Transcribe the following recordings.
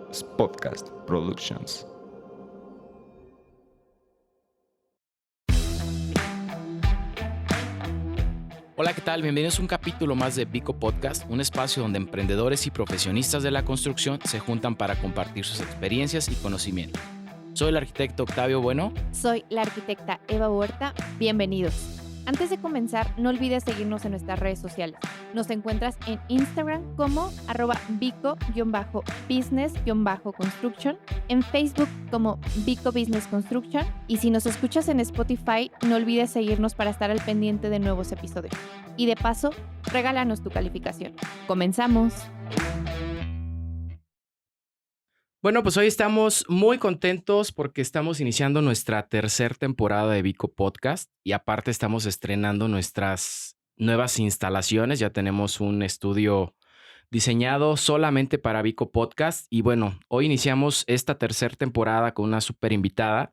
Podcast Productions. Hola, ¿qué tal? Bienvenidos a un capítulo más de Vico Podcast, un espacio donde emprendedores y profesionistas de la construcción se juntan para compartir sus experiencias y conocimientos. Soy el arquitecto Octavio Bueno. Soy la arquitecta Eva Huerta. Bienvenidos. Antes de comenzar, no olvides seguirnos en nuestras redes sociales. Nos encuentras en Instagram como @vico_business_construction, en Facebook como Vico Business Construction, y si nos escuchas en Spotify, no olvides seguirnos para estar al pendiente de nuevos episodios. Y de paso, regálanos tu calificación. ¡Comenzamos! Bueno, pues hoy estamos muy contentos porque estamos iniciando nuestra tercera temporada de Vico Podcast y aparte estamos estrenando nuestras nuevas instalaciones. Ya tenemos un estudio diseñado solamente para Vico Podcast y bueno, hoy iniciamos esta tercera temporada con una súper invitada,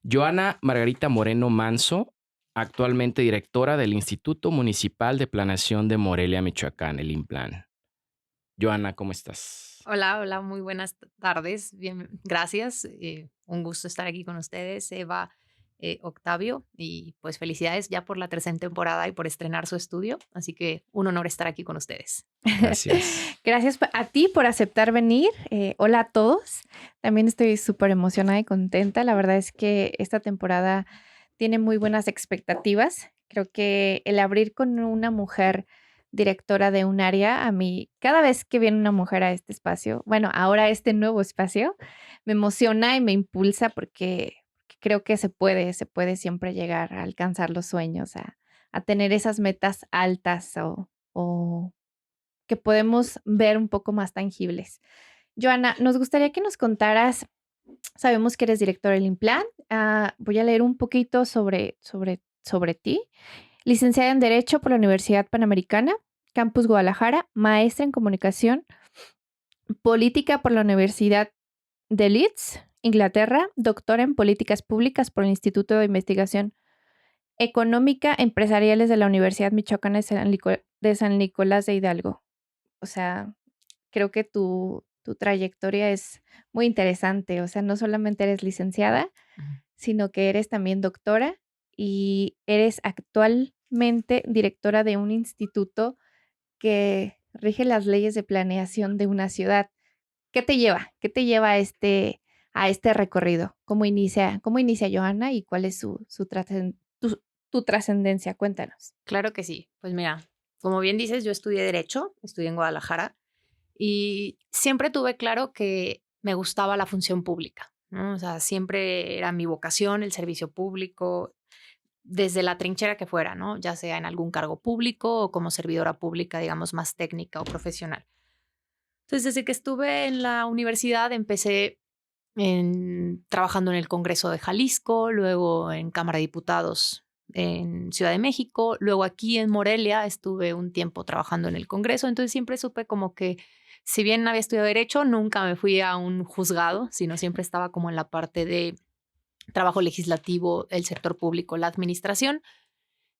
Joana Margarita Moreno Manso, actualmente directora del Instituto Municipal de Planeación de Morelia, Michoacán, el IMPLAN. Joana, ¿cómo estás? Hola, muy buenas tardes. Bien, gracias. Un gusto estar aquí con ustedes, Eva, Octavio, y pues felicidades ya por la tercera temporada y por estrenar su estudio. Así que un honor estar aquí con ustedes. Gracias. Gracias a ti por aceptar venir. Hola a todos. También estoy súper emocionada y contenta. La verdad es que esta temporada tiene muy buenas expectativas. Creo que el abrir con una mujer directora de un área, a mí, cada vez que viene una mujer a este espacio, bueno, ahora a este nuevo espacio, me emociona y me impulsa porque creo que se puede siempre llegar a alcanzar los sueños, a tener esas metas altas o que podemos ver un poco más tangibles. Joana, nos gustaría que nos contaras, sabemos que eres directora del IMPLAN, voy a leer un poquito sobre ti. Licenciada en Derecho por la Universidad Panamericana, Campus Guadalajara, maestra en Comunicación Política por la Universidad de Leeds, Inglaterra, doctora en Políticas Públicas por el Instituto de Investigación Económica Empresariales de la Universidad Michoacana de San Nicolás de Hidalgo. O sea, creo que tu trayectoria es muy interesante. O sea, no solamente eres licenciada, sino que eres también doctora y eres actualmente directora de un instituto que rige las leyes de planeación de una ciudad. ¿Qué te lleva? ¿Qué te lleva a este recorrido? ¿Cómo inicia Joana y cuál es tu trascendencia? Cuéntanos. Claro que sí. Pues mira, como bien dices, yo estudié Derecho, estudié en Guadalajara y siempre tuve claro que me gustaba la función pública, ¿no? O sea, siempre era mi vocación el servicio público, desde la trinchera que fuera, ¿no? Ya sea en algún cargo público o como servidora pública, digamos, más técnica o profesional. Entonces, desde que estuve en la universidad, empecé trabajando en el Congreso de Jalisco, luego en Cámara de Diputados en Ciudad de México, luego aquí en Morelia estuve un tiempo trabajando en el Congreso, entonces siempre supe como que si bien había estudiado Derecho, nunca me fui a un juzgado, sino siempre estaba como en la parte de trabajo legislativo, el sector público, la administración.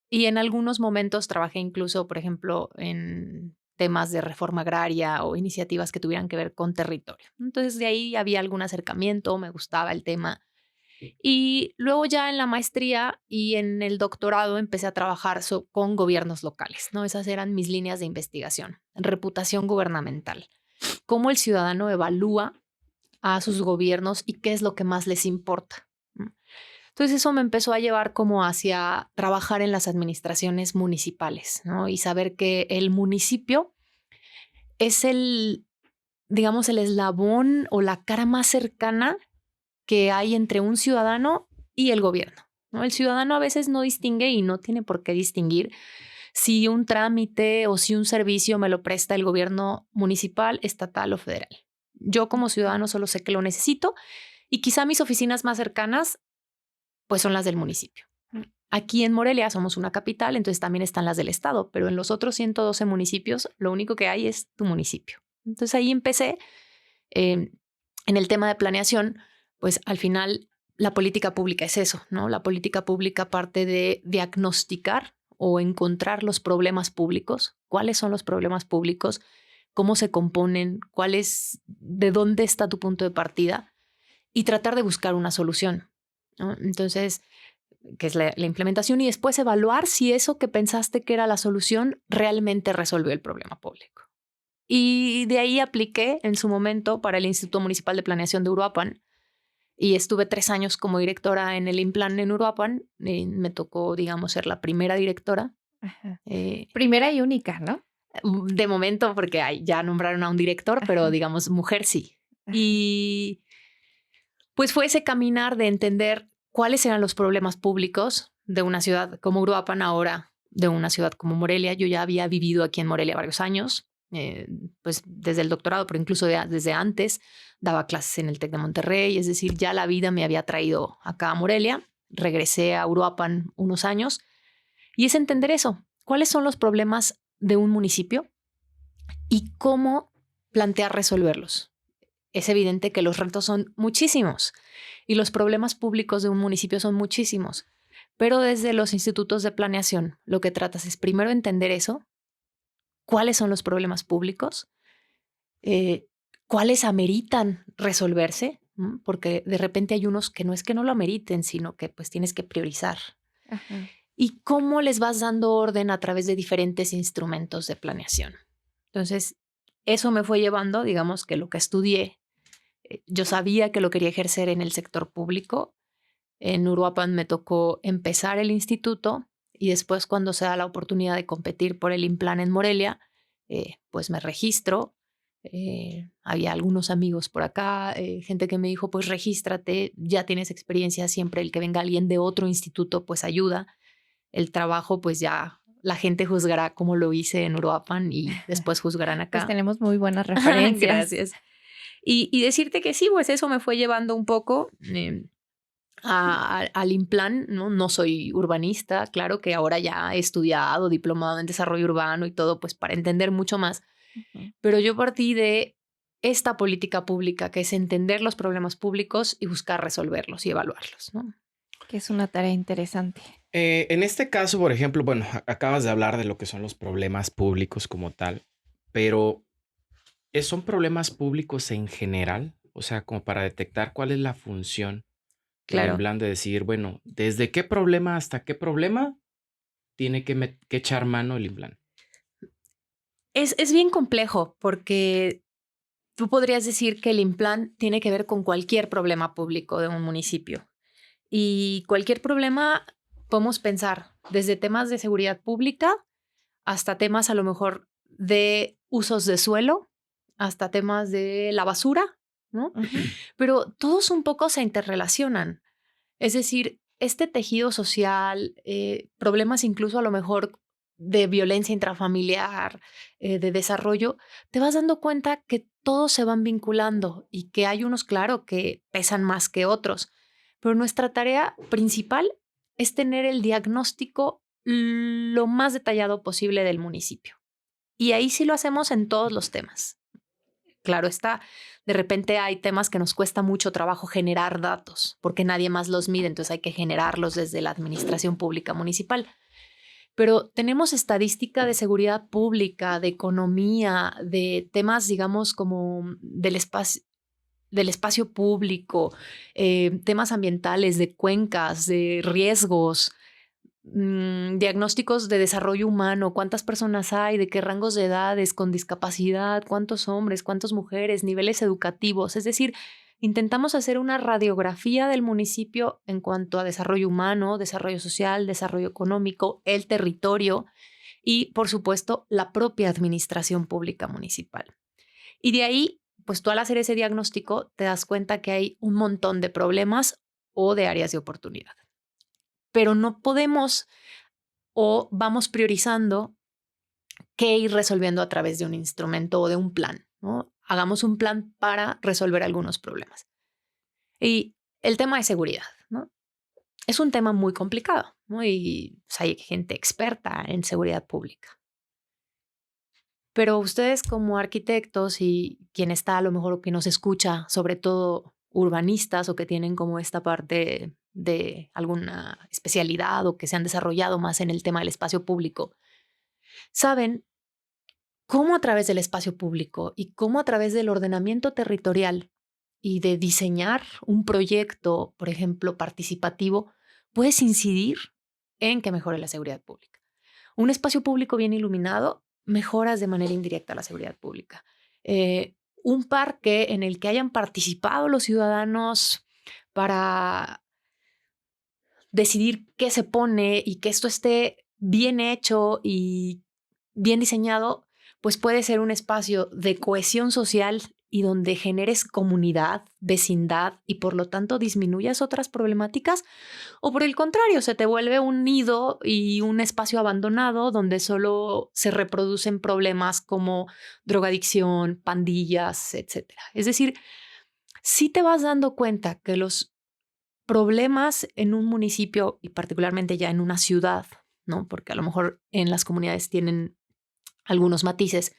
Y en algunos momentos trabajé incluso, por ejemplo, en temas de reforma agraria o iniciativas que tuvieran que ver con territorio. Entonces, de ahí había algún acercamiento, me gustaba el tema. Y luego ya en la maestría y en el doctorado empecé a trabajar con gobiernos locales, ¿no? Esas eran mis líneas de investigación. Reputación gubernamental. Cómo el ciudadano evalúa a sus gobiernos y qué es lo que más les importa. Entonces eso me empezó a llevar como hacia trabajar en las administraciones municipales, ¿no? Y saber que el municipio es digamos, el eslabón o la cara más cercana que hay entre un ciudadano y el gobierno, ¿no? El ciudadano a veces no distingue y no tiene por qué distinguir si un trámite o si un servicio me lo presta el gobierno municipal, estatal o federal. Yo como ciudadano solo sé que lo necesito y quizá mis oficinas más cercanas pues son las del municipio. Aquí en Morelia somos una capital, entonces también están las del estado, pero en los otros 112 municipios lo único que hay es tu municipio. Entonces ahí empecé en el tema de planeación, pues al final la política pública es eso, ¿no? La política pública parte de diagnosticar o encontrar los problemas públicos, cuáles son los problemas públicos, cómo se componen, de dónde está tu punto de partida y tratar de buscar una solución, ¿no? Entonces, que es la implementación, y después evaluar si eso que pensaste que era la solución realmente resolvió el problema público. Y de ahí apliqué en su momento para el Instituto Municipal de Planeación de Uruapan y estuve 3 años como directora en el INPLAN en Uruapan. Me tocó, digamos, ser la primera directora. Ajá. Eh, Primera y única, ¿no? de momento, porque ya nombraron a un director, pero Ajá. digamos, mujer sí. Ajá. Y pues fue ese caminar de entender cuáles eran los problemas públicos de una ciudad como Uruapan, ahora de una ciudad como Morelia. Yo ya había vivido aquí en Morelia varios años, pues desde el doctorado, pero incluso desde antes daba clases en el TEC de Monterrey, es decir, ya la vida me había traído acá a Morelia. Regresé a Uruapan unos años y es entender eso, cuáles son los problemas de un municipio y cómo plantear resolverlos. Es evidente que los retos son muchísimos y los problemas públicos de un municipio son muchísimos, pero desde los institutos de planeación lo que tratas es primero entender eso, cuáles son los problemas públicos, cuáles ameritan resolverse, ¿no? Porque de repente hay unos que no es que no lo ameriten, sino que pues tienes que priorizar. Ajá. Y cómo les vas dando orden a través de diferentes instrumentos de planeación. Entonces, eso me fue llevando, digamos, que lo que estudié, yo sabía que lo quería ejercer en el sector público. En Uruapan me tocó empezar el instituto y después, cuando se da la oportunidad de competir por el INPLAN en Morelia, pues me registro. Había algunos amigos por acá, gente que me dijo, pues regístrate, ya tienes experiencia, siempre el que venga alguien de otro instituto pues ayuda. El trabajo pues ya la gente juzgará cómo lo hice en Uruapan y después juzgarán acá. Pues tenemos muy buenas referencias. Gracias. Y decirte que sí, pues eso me fue llevando un poco al INPLAN, ¿no? No soy urbanista, claro que ahora ya he estudiado, diplomado en desarrollo urbano y todo, pues para entender mucho más. Ujú. Pero yo partí de esta política pública, que es entender los problemas públicos y buscar resolverlos y evaluarlos, ¿no? Que es una tarea interesante. En este caso, por ejemplo, bueno, acabas de hablar de lo que son los problemas públicos como tal, pero ¿son problemas públicos en general? O sea, como para detectar cuál es la función del Claro. INPLAN de decir, bueno, ¿desde qué problema hasta qué problema tiene que echar mano el INPLAN? Es bien complejo porque tú podrías decir que el INPLAN tiene que ver con cualquier problema público de un municipio. Y cualquier problema podemos pensar desde temas de seguridad pública hasta temas a lo mejor de usos de suelo, hasta temas de la basura, ¿no? Ujú. Pero todos un poco se interrelacionan. Es decir, este tejido social, problemas incluso a lo mejor de violencia intrafamiliar, de desarrollo, te vas dando cuenta que todos se van vinculando y que hay unos, claro, que pesan más que otros. Pero nuestra tarea principal es tener el diagnóstico lo más detallado posible del municipio. Y ahí sí lo hacemos en todos los temas. Claro está, de repente hay temas que nos cuesta mucho trabajo generar datos porque nadie más los mide, entonces hay que generarlos desde la administración pública municipal. Pero tenemos estadística de seguridad pública, de economía, de temas, digamos, como del espacio público, temas ambientales, de cuencas, de riesgos, diagnósticos de desarrollo humano, cuántas personas hay, de qué rangos de edades, con discapacidad, cuántos hombres, cuántas mujeres, niveles educativos. Es decir, intentamos hacer una radiografía del municipio en cuanto a desarrollo humano, desarrollo social, desarrollo económico, el territorio y, por supuesto, la propia administración pública municipal. Y de ahí, pues tú al hacer ese diagnóstico te das cuenta que hay un montón de problemas o de áreas de oportunidad. Pero no podemos o vamos priorizando qué ir resolviendo a través de un instrumento o de un plan, ¿no? Hagamos un plan para resolver algunos problemas. Y el tema de seguridad, ¿no? Es un tema muy complicado, ¿no? Y pues, hay gente experta en seguridad pública. Pero ustedes como arquitectos y quien está a lo mejor o que nos escucha, sobre todo urbanistas o que tienen como esta parte de alguna especialidad o que se han desarrollado más en el tema del espacio público, saben cómo a través del espacio público y cómo a través del ordenamiento territorial y de diseñar un proyecto, por ejemplo, participativo, puedes incidir en que mejore la seguridad pública. Un espacio público bien iluminado mejoras de manera indirecta la seguridad pública. Un parque en el que hayan participado los ciudadanos para decidir qué se pone y que esto esté bien hecho y bien diseñado, pues puede ser un espacio de cohesión social y donde generes comunidad, vecindad y por lo tanto disminuyas otras problemáticas, o por el contrario, se te vuelve un nido y un espacio abandonado donde solo se reproducen problemas como drogadicción, pandillas, etcétera. Es decir, si te vas dando cuenta que los problemas en un municipio y particularmente ya en una ciudad, ¿no? Porque a lo mejor en las comunidades tienen algunos matices,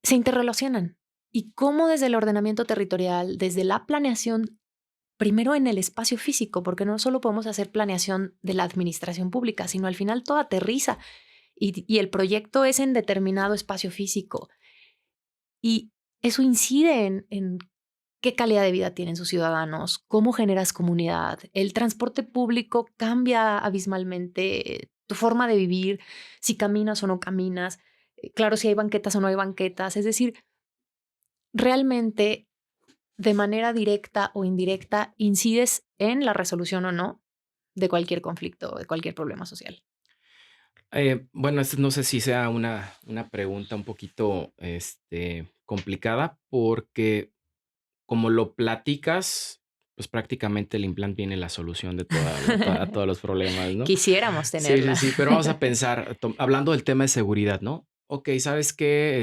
se interrelacionan. Y cómo desde el ordenamiento territorial, desde la planeación, primero en el espacio físico, porque no solo podemos hacer planeación de la administración pública, sino al final todo aterriza y el proyecto es en determinado espacio físico. Y eso incide en qué calidad de vida tienen sus ciudadanos, cómo generas comunidad. El transporte público cambia abismalmente tu forma de vivir, si caminas o no caminas, claro, si hay banquetas o no hay banquetas. Es decir, realmente de manera directa o indirecta incides en la resolución o no de cualquier conflicto, de cualquier problema social. Bueno, no sé si sea una pregunta un poquito complicada, porque como lo platicas, pues prácticamente el implante tiene la solución de a todos los problemas, ¿no? Quisiéramos Sí, tenerla. sí, sí, pero vamos a pensar, hablando del tema de seguridad, ¿no? Ok, ¿sabes qué?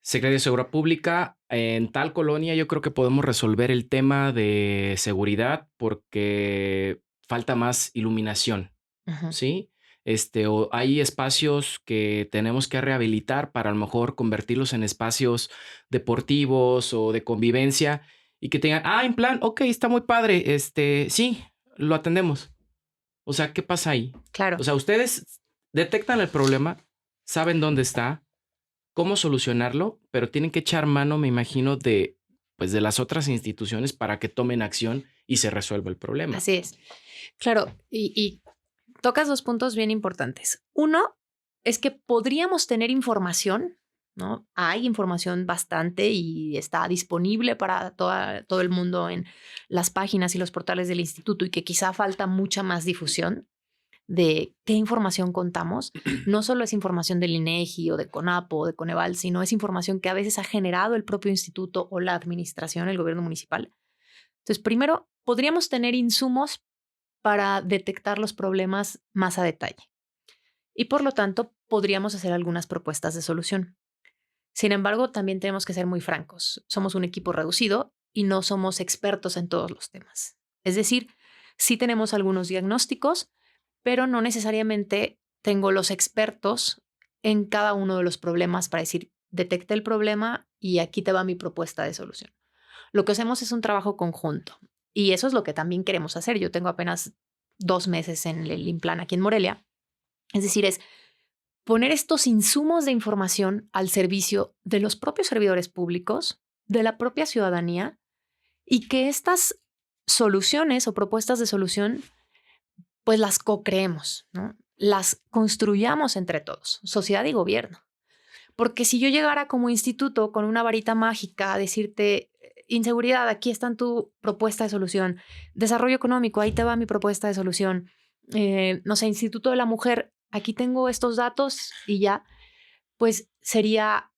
Secretaría de Seguridad Pública, en tal colonia yo creo que podemos resolver el tema de seguridad porque falta más iluminación, Ujú. ¿sí? O hay espacios que tenemos que rehabilitar para a lo mejor convertirlos en espacios deportivos o de convivencia y que tengan, en plan, ok, está muy padre, sí, lo atendemos. O sea, ¿qué pasa ahí? O Claro. sea, ustedes detectan el problema, saben dónde está, cómo solucionarlo, pero tienen que echar mano, me imagino, pues de las otras instituciones para que tomen acción y se resuelva el problema. Así es. Claro, y tocas dos puntos bien importantes. Uno es que podríamos tener información, ¿no? Hay información bastante y está disponible para todo el mundo en las páginas y los portales del instituto y que quizá falta mucha más difusión de qué información contamos. No solo es información del INEGI o de CONAPO o de Coneval, sino es información que a veces ha generado el propio instituto o la administración, el gobierno municipal. Entonces, primero, podríamos tener insumos para detectar los problemas más a detalle y por lo tanto podríamos hacer algunas propuestas de solución. Sin embargo, también tenemos que ser muy francos. Somos un equipo reducido y no somos expertos en todos los temas. Es decir, sí tenemos algunos diagnósticos, pero no necesariamente tengo los expertos en cada uno de los problemas para decir, detecta el problema y aquí te va mi propuesta de solución. Lo que hacemos es un trabajo conjunto y eso es lo que también queremos hacer. Yo tengo apenas 2 meses en el Implan aquí en Morelia. Es decir, es poner estos insumos de información al servicio de los propios servidores públicos, de la propia ciudadanía y que estas soluciones o propuestas de solución pues las co-creemos, ¿no? Las construyamos entre todos, sociedad y gobierno. Porque si yo llegara como instituto con una varita mágica a decirte, inseguridad, aquí está tu propuesta de solución, desarrollo económico, ahí te va mi propuesta de solución, no sé, Instituto de la Mujer, aquí tengo estos datos y ya, pues sería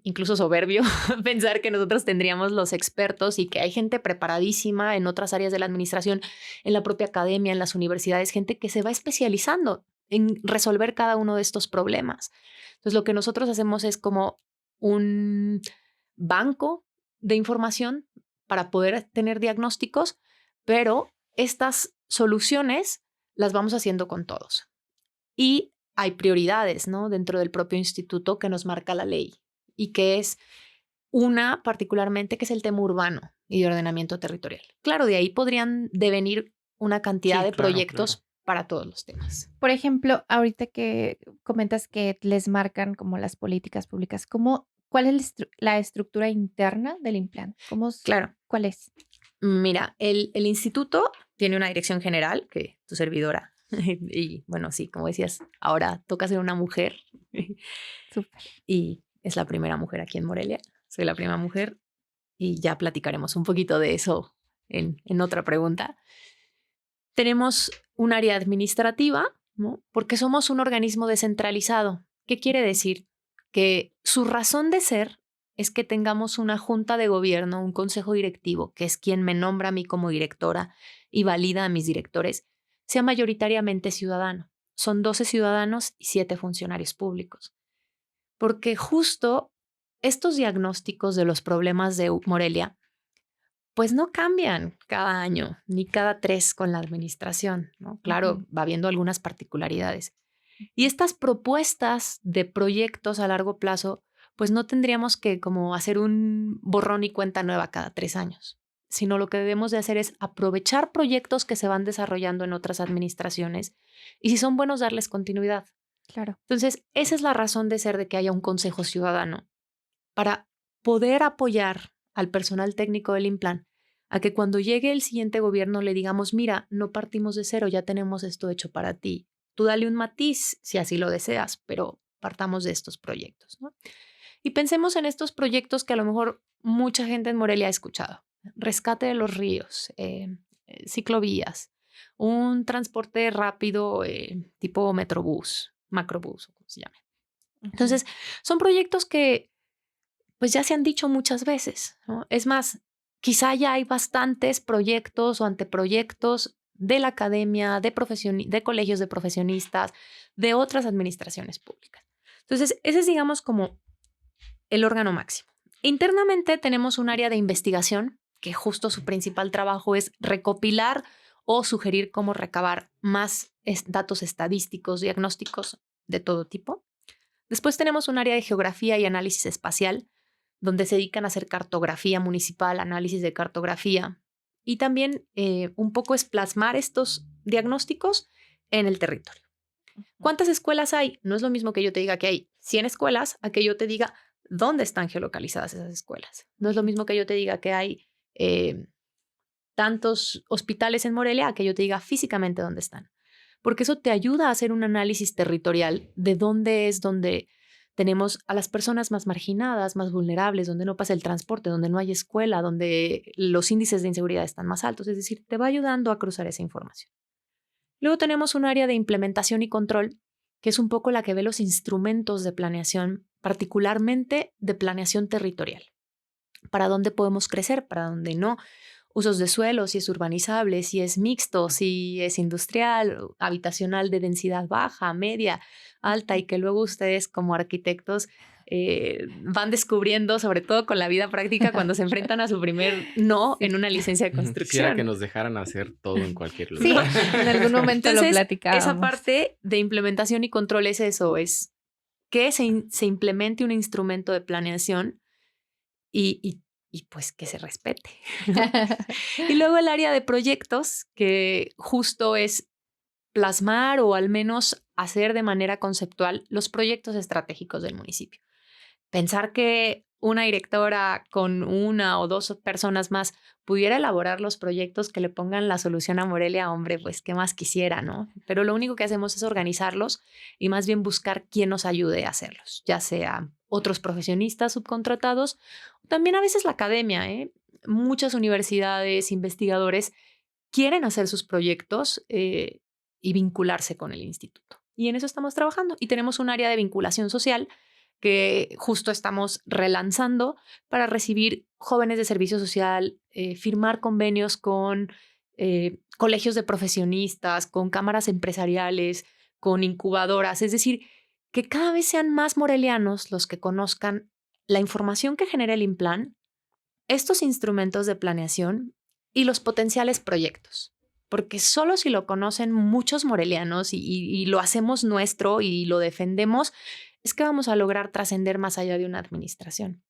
incluso soberbio pensar que nosotros tendríamos los expertos y que hay gente preparadísima en otras áreas de la administración, en la propia academia, en las universidades, gente que se va especializando en resolver cada uno de estos problemas. Entonces, lo que nosotros hacemos es como un banco de información para poder tener diagnósticos, pero estas soluciones las vamos haciendo con todos. Y hay prioridades, ¿no? Dentro del propio instituto que nos marca la ley y que es una particularmente que es el tema urbano y de ordenamiento territorial. Claro, de ahí podrían devenir una cantidad Sí, de claro, proyectos claro. para todos los temas. Por ejemplo, ahorita que comentas que les marcan como las políticas públicas, ¿cuál es la estructura interna del Implan? Claro. ¿Cuál es? Mira, el instituto tiene una dirección general, que tu servidora, y bueno, sí, como decías, ahora toca ser una mujer. Súper. Y es la primera mujer aquí en Morelia. Soy la primera mujer y ya platicaremos un poquito de eso en otra pregunta. Tenemos un área administrativa, ¿no? Porque somos un organismo descentralizado. ¿Qué quiere decir? Que su razón de ser es que tengamos una junta de gobierno, un consejo directivo, que es quien me nombra a mí como directora y valida a mis directores, sea mayoritariamente ciudadano. Son 12 ciudadanos y 7 funcionarios públicos. Porque justo estos diagnósticos de los problemas de Morelia, pues no cambian cada año ni cada 3 con la administración, ¿no? Claro, va habiendo algunas particularidades. Y estas propuestas de proyectos a largo plazo, pues no tendríamos que como hacer un borrón y cuenta nueva cada 3 años, sino lo que debemos de hacer es aprovechar proyectos que se van desarrollando en otras administraciones y si son buenos darles continuidad. Claro. Entonces, esa es la razón de ser de que haya un consejo ciudadano para poder apoyar al personal técnico del Implan a que cuando llegue el siguiente gobierno le digamos, mira, no partimos de cero, ya tenemos esto hecho para ti. Tú dale un matiz si así lo deseas, pero partamos de estos proyectos, ¿no? Y pensemos en estos proyectos que a lo mejor mucha gente en Morelia ha escuchado. Rescate de los ríos, ciclovías, un transporte rápido tipo metrobús, macrobús, o como se llame. Entonces, son proyectos que pues ya se han dicho muchas veces, ¿no? Es más, quizá ya hay bastantes proyectos o anteproyectos de la academia, de colegios de profesionistas, de otras administraciones públicas. Entonces, ese es, digamos, como el órgano máximo. Internamente tenemos un área de investigación que justo su principal trabajo es recopilar o sugerir cómo recabar más datos estadísticos, diagnósticos de todo tipo. Después tenemos un área de geografía y análisis espacial, donde se dedican a hacer cartografía municipal, análisis de cartografía y también un poco es plasmar estos diagnósticos en el territorio. ¿Cuántas escuelas hay? No es lo mismo que yo te diga que hay 100 escuelas a que yo te diga dónde están geolocalizadas esas escuelas. No es lo mismo que yo te diga que hay tantos hospitales en Morelia a que yo te diga físicamente dónde están. Porque eso te ayuda a hacer un análisis territorial de dónde es donde tenemos a las personas más marginadas, más vulnerables, donde no pasa el transporte, donde no hay escuela, donde los índices de inseguridad están más altos. Es decir, te va ayudando a cruzar esa información. Luego tenemos un área de implementación y control, que es un poco la que ve los instrumentos de planeación, particularmente de planeación territorial. Para dónde podemos crecer, para dónde no. Usos de suelo, si es urbanizable, si es mixto, si es industrial, habitacional de densidad baja, media, alta, y que luego ustedes como arquitectos van descubriendo, sobre todo con la vida práctica, cuando se enfrentan a su primer no en una licencia de construcción. Quisiera que nos dejaran hacer todo en cualquier Sí, lugar. en algún momento Entonces, lo platicábamos. esa parte de implementación y control es eso, es que se implemente un instrumento de planeación y pues que se respete. Y luego el área de proyectos, que justo es plasmar o al menos hacer de manera conceptual los proyectos estratégicos del municipio. Pensar que una directora con una o dos personas más pudiera elaborar los proyectos que le pongan la solución a Morelia, hombre, pues qué más quisiera, ¿no? Pero lo único que hacemos es organizarlos y más bien buscar quién nos ayude a hacerlos, ya sea otros profesionistas subcontratados, o también a veces la academia, ¿eh? Muchas universidades, investigadores quieren hacer sus proyectos y vincularse con el instituto. Y en eso estamos trabajando. Y tenemos un área de vinculación social que justo estamos relanzando para recibir jóvenes de servicio social, firmar convenios con colegios de profesionistas, con cámaras empresariales, con incubadoras. Es decir, que cada vez sean más morelianos los que conozcan la información que genera el Implan, estos instrumentos de planeación y los potenciales proyectos. Porque solo si lo conocen muchos morelianos y lo hacemos nuestro y lo defendemos, es que vamos a lograr trascender más allá de una administración.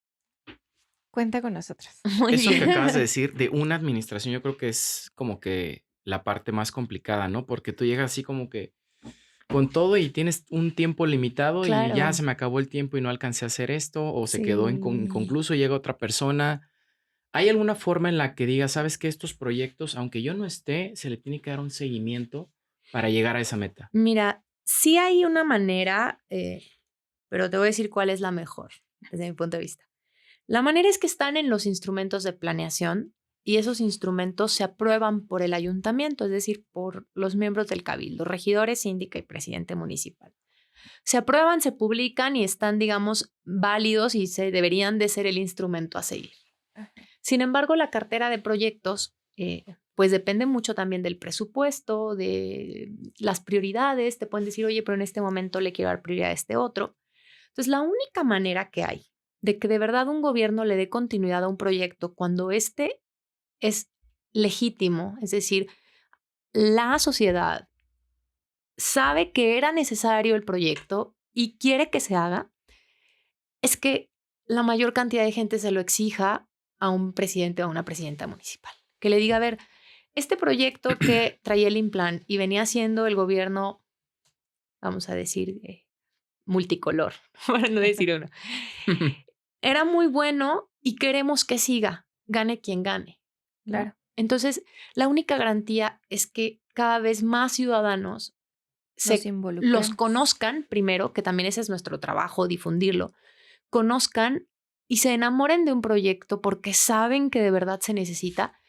Cuenta con nosotros. Muy Eso bien. que acabas de decir de una administración, yo creo que es como que la parte más complicada, ¿no? Porque tú llegas así como que con todo y tienes un tiempo limitado y ya Claro, se me acabó el tiempo y no alcancé a hacer esto o se quedó sí. inconcluso, llega otra persona. ¿Hay alguna forma en la que digas, sabes que estos proyectos, aunque yo no esté, se le tiene que dar un seguimiento para llegar a esa meta? Mira, sí hay una manera, pero te voy a decir cuál es la mejor desde mi punto de vista. La manera es que están en los instrumentos de planeación y esos instrumentos se aprueban por el ayuntamiento, es decir, por los miembros del cabildo, regidores, síndica y presidente municipal. Se aprueban, se publican y están, digamos, válidos y se deberían de ser el instrumento a seguir. Ajá. Sin embargo, la cartera de proyectos, pues depende mucho también del presupuesto, de las prioridades. Te pueden decir, oye, pero en este momento le quiero dar prioridad a este otro. Entonces, la única manera que hay de que de verdad un gobierno le dé continuidad a un proyecto cuando este es legítimo, es decir, la sociedad sabe que era necesario el proyecto y quiere que se haga, es que la mayor cantidad de gente se lo exija a un presidente o a una presidenta municipal. Que le diga, a ver, este proyecto que traía el Implan y venía siendo el gobierno, vamos a decir, multicolor, para no decir uno, era muy bueno y queremos que siga, gane quien gane, ¿no? Claro. Entonces, la única garantía es que cada vez más ciudadanos Nos los involucremos. conozcan primero, que también ese es nuestro trabajo, difundirlo, conozcan y se enamoren de un proyecto porque saben que de verdad se necesita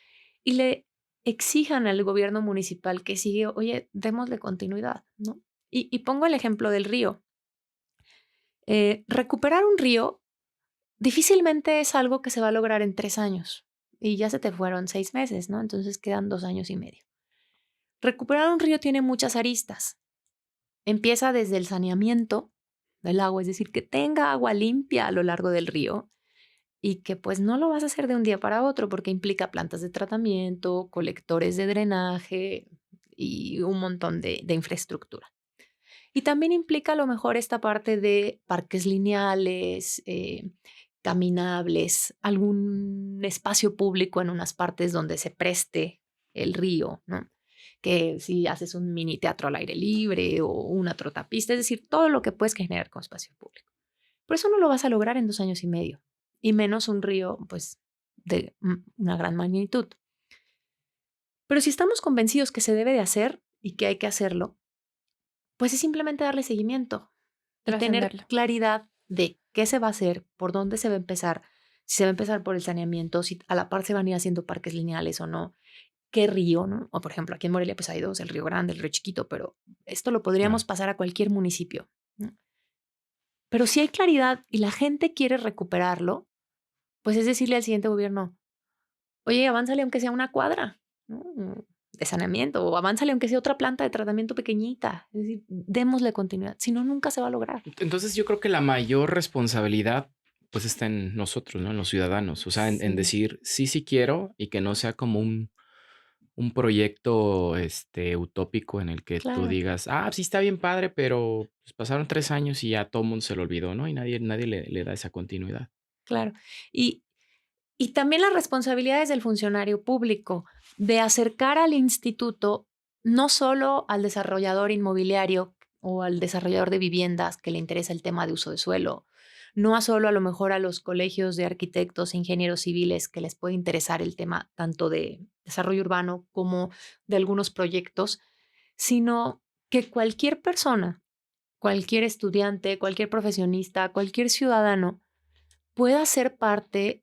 y le exijan al gobierno municipal que sigue, oye, démosle continuidad, ¿no? Y pongo el ejemplo del río. Recuperar un río difícilmente es algo que se va a lograr en 3 años y ya se te fueron 6 meses, ¿no? Entonces quedan 2 años y medio. Recuperar un río tiene muchas aristas. Empieza desde el saneamiento del agua, es decir, que tenga agua limpia a lo largo del río y que pues no lo vas a hacer de un día para otro porque implica plantas de tratamiento, colectores de drenaje y un montón de infraestructura. Y también implica a lo mejor esta parte de parques lineales, caminables, algún espacio público en unas partes donde se preste el río, ¿no? Que si haces un mini teatro al aire libre o una trotapista, es decir, todo lo que puedes generar con espacio público. Pero eso no lo vas a lograr en 2 años y medio, y menos un río, pues, de una gran magnitud. Pero si estamos convencidos que se debe de hacer y que hay que hacerlo, pues es simplemente darle seguimiento y tener Trascenderlo. claridad de qué se va a hacer, por dónde se va a empezar, si se va a empezar por el saneamiento, si a la par se van a ir haciendo parques lineales o no, qué río, ¿no? O por ejemplo, aquí en Morelia pues hay dos, el Río Grande, el Río Chiquito, pero esto lo podríamos Claro. pasar a cualquier municipio, ¿no? Pero si hay claridad y la gente quiere recuperarlo, pues es decirle al siguiente gobierno, oye, avánzale aunque sea una cuadra, ¿no? De saneamiento, o avánzale aunque sea otra planta de tratamiento pequeñita. Es decir, démosle continuidad, si no, nunca se va a lograr. Entonces yo creo que la mayor responsabilidad pues está en nosotros, ¿no? En los ciudadanos. O sea, en Sí, decir sí, sí quiero y que no sea como un proyecto utópico en el que tú claro, digas, ah, sí está bien padre, pero pues, pasaron 3 años y ya todo el mundo se lo olvidó, ¿no? Y nadie le da esa continuidad. claro. Y, y también las responsabilidades del funcionario público de acercar al instituto no solo al desarrollador inmobiliario o al desarrollador de viviendas que le interesa el tema de uso de suelo, no a solo a lo mejor a los colegios de arquitectos e ingenieros civiles que les puede interesar el tema tanto de desarrollo urbano como de algunos proyectos, sino que cualquier persona, cualquier estudiante, cualquier profesionista, cualquier ciudadano pueda ser parte,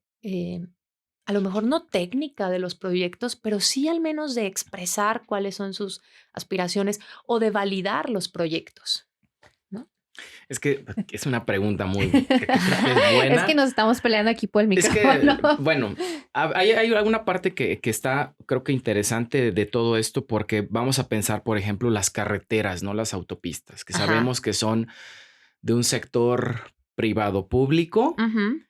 a lo mejor no técnica de los proyectos, pero sí al menos de expresar cuáles son sus aspiraciones o de validar los proyectos, ¿no? Es que es una pregunta muy, que creo que es Es que buena. nos estamos peleando aquí por el Es que, micrófono. bueno, hay alguna parte que está, creo que interesante de todo esto, porque vamos a pensar, por ejemplo, las carreteras, no las autopistas, que Ajá. sabemos que son de un sector privado público. Ujú.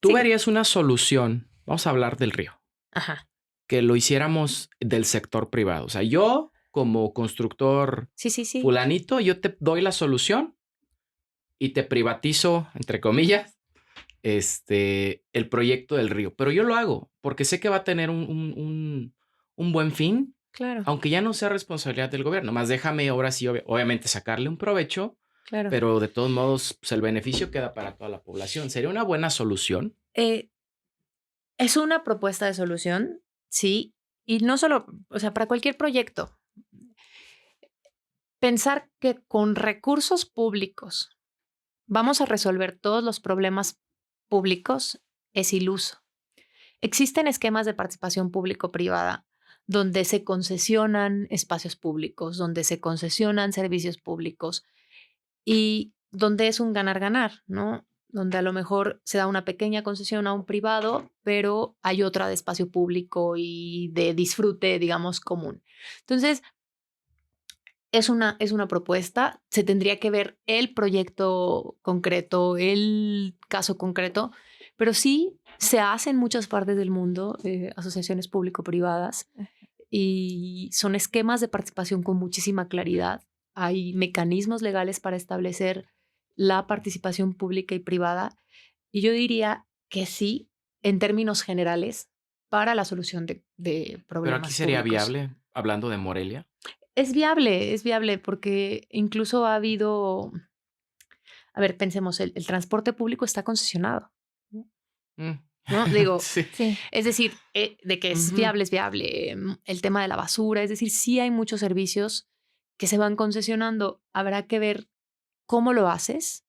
Tú Sí. verías una solución, vamos a hablar del río, Ajá. que lo hiciéramos del sector privado. O sea, yo como constructor Sí, sí, sí. fulanito, yo te doy la solución y te privatizo, entre comillas, el proyecto del río. Pero yo lo hago porque sé que va a tener un buen fin Claro, Aunque ya no sea responsabilidad del gobierno, más déjame ahora sí, obviamente, sacarle un provecho, claro. pero de todos modos, pues el beneficio queda para toda la población. ¿Sería una buena solución? Eh, es una propuesta de solución, sí, y no solo, o sea, para cualquier proyecto. Pensar que con recursos públicos vamos a resolver todos los problemas públicos es iluso. Existen esquemas de participación público-privada donde se concesionan espacios públicos, donde se concesionan servicios públicos y donde es un ganar-ganar, ¿no? Donde a lo mejor se da una pequeña concesión a un privado, pero hay otra de espacio público y de disfrute, digamos, común. Entonces, es una propuesta, se tendría que ver el proyecto concreto, el caso concreto, pero sí se hace en muchas partes del mundo, asociaciones público-privadas, y son esquemas de participación con muchísima claridad. Hay mecanismos legales para establecer la participación pública y privada, y yo diría que sí, en términos generales, para la solución de Pero aquí problemas sería públicos. viable, hablando de Morelia. Es viable porque incluso ha habido, a ver, pensemos, el transporte público está concesionado, Mm. ¿no? Digo, Sí. Sí. es decir, de que Ujú. es viable. El tema de la basura, es decir, sí hay muchos servicios que se van concesionando. Habrá que ver cómo lo haces,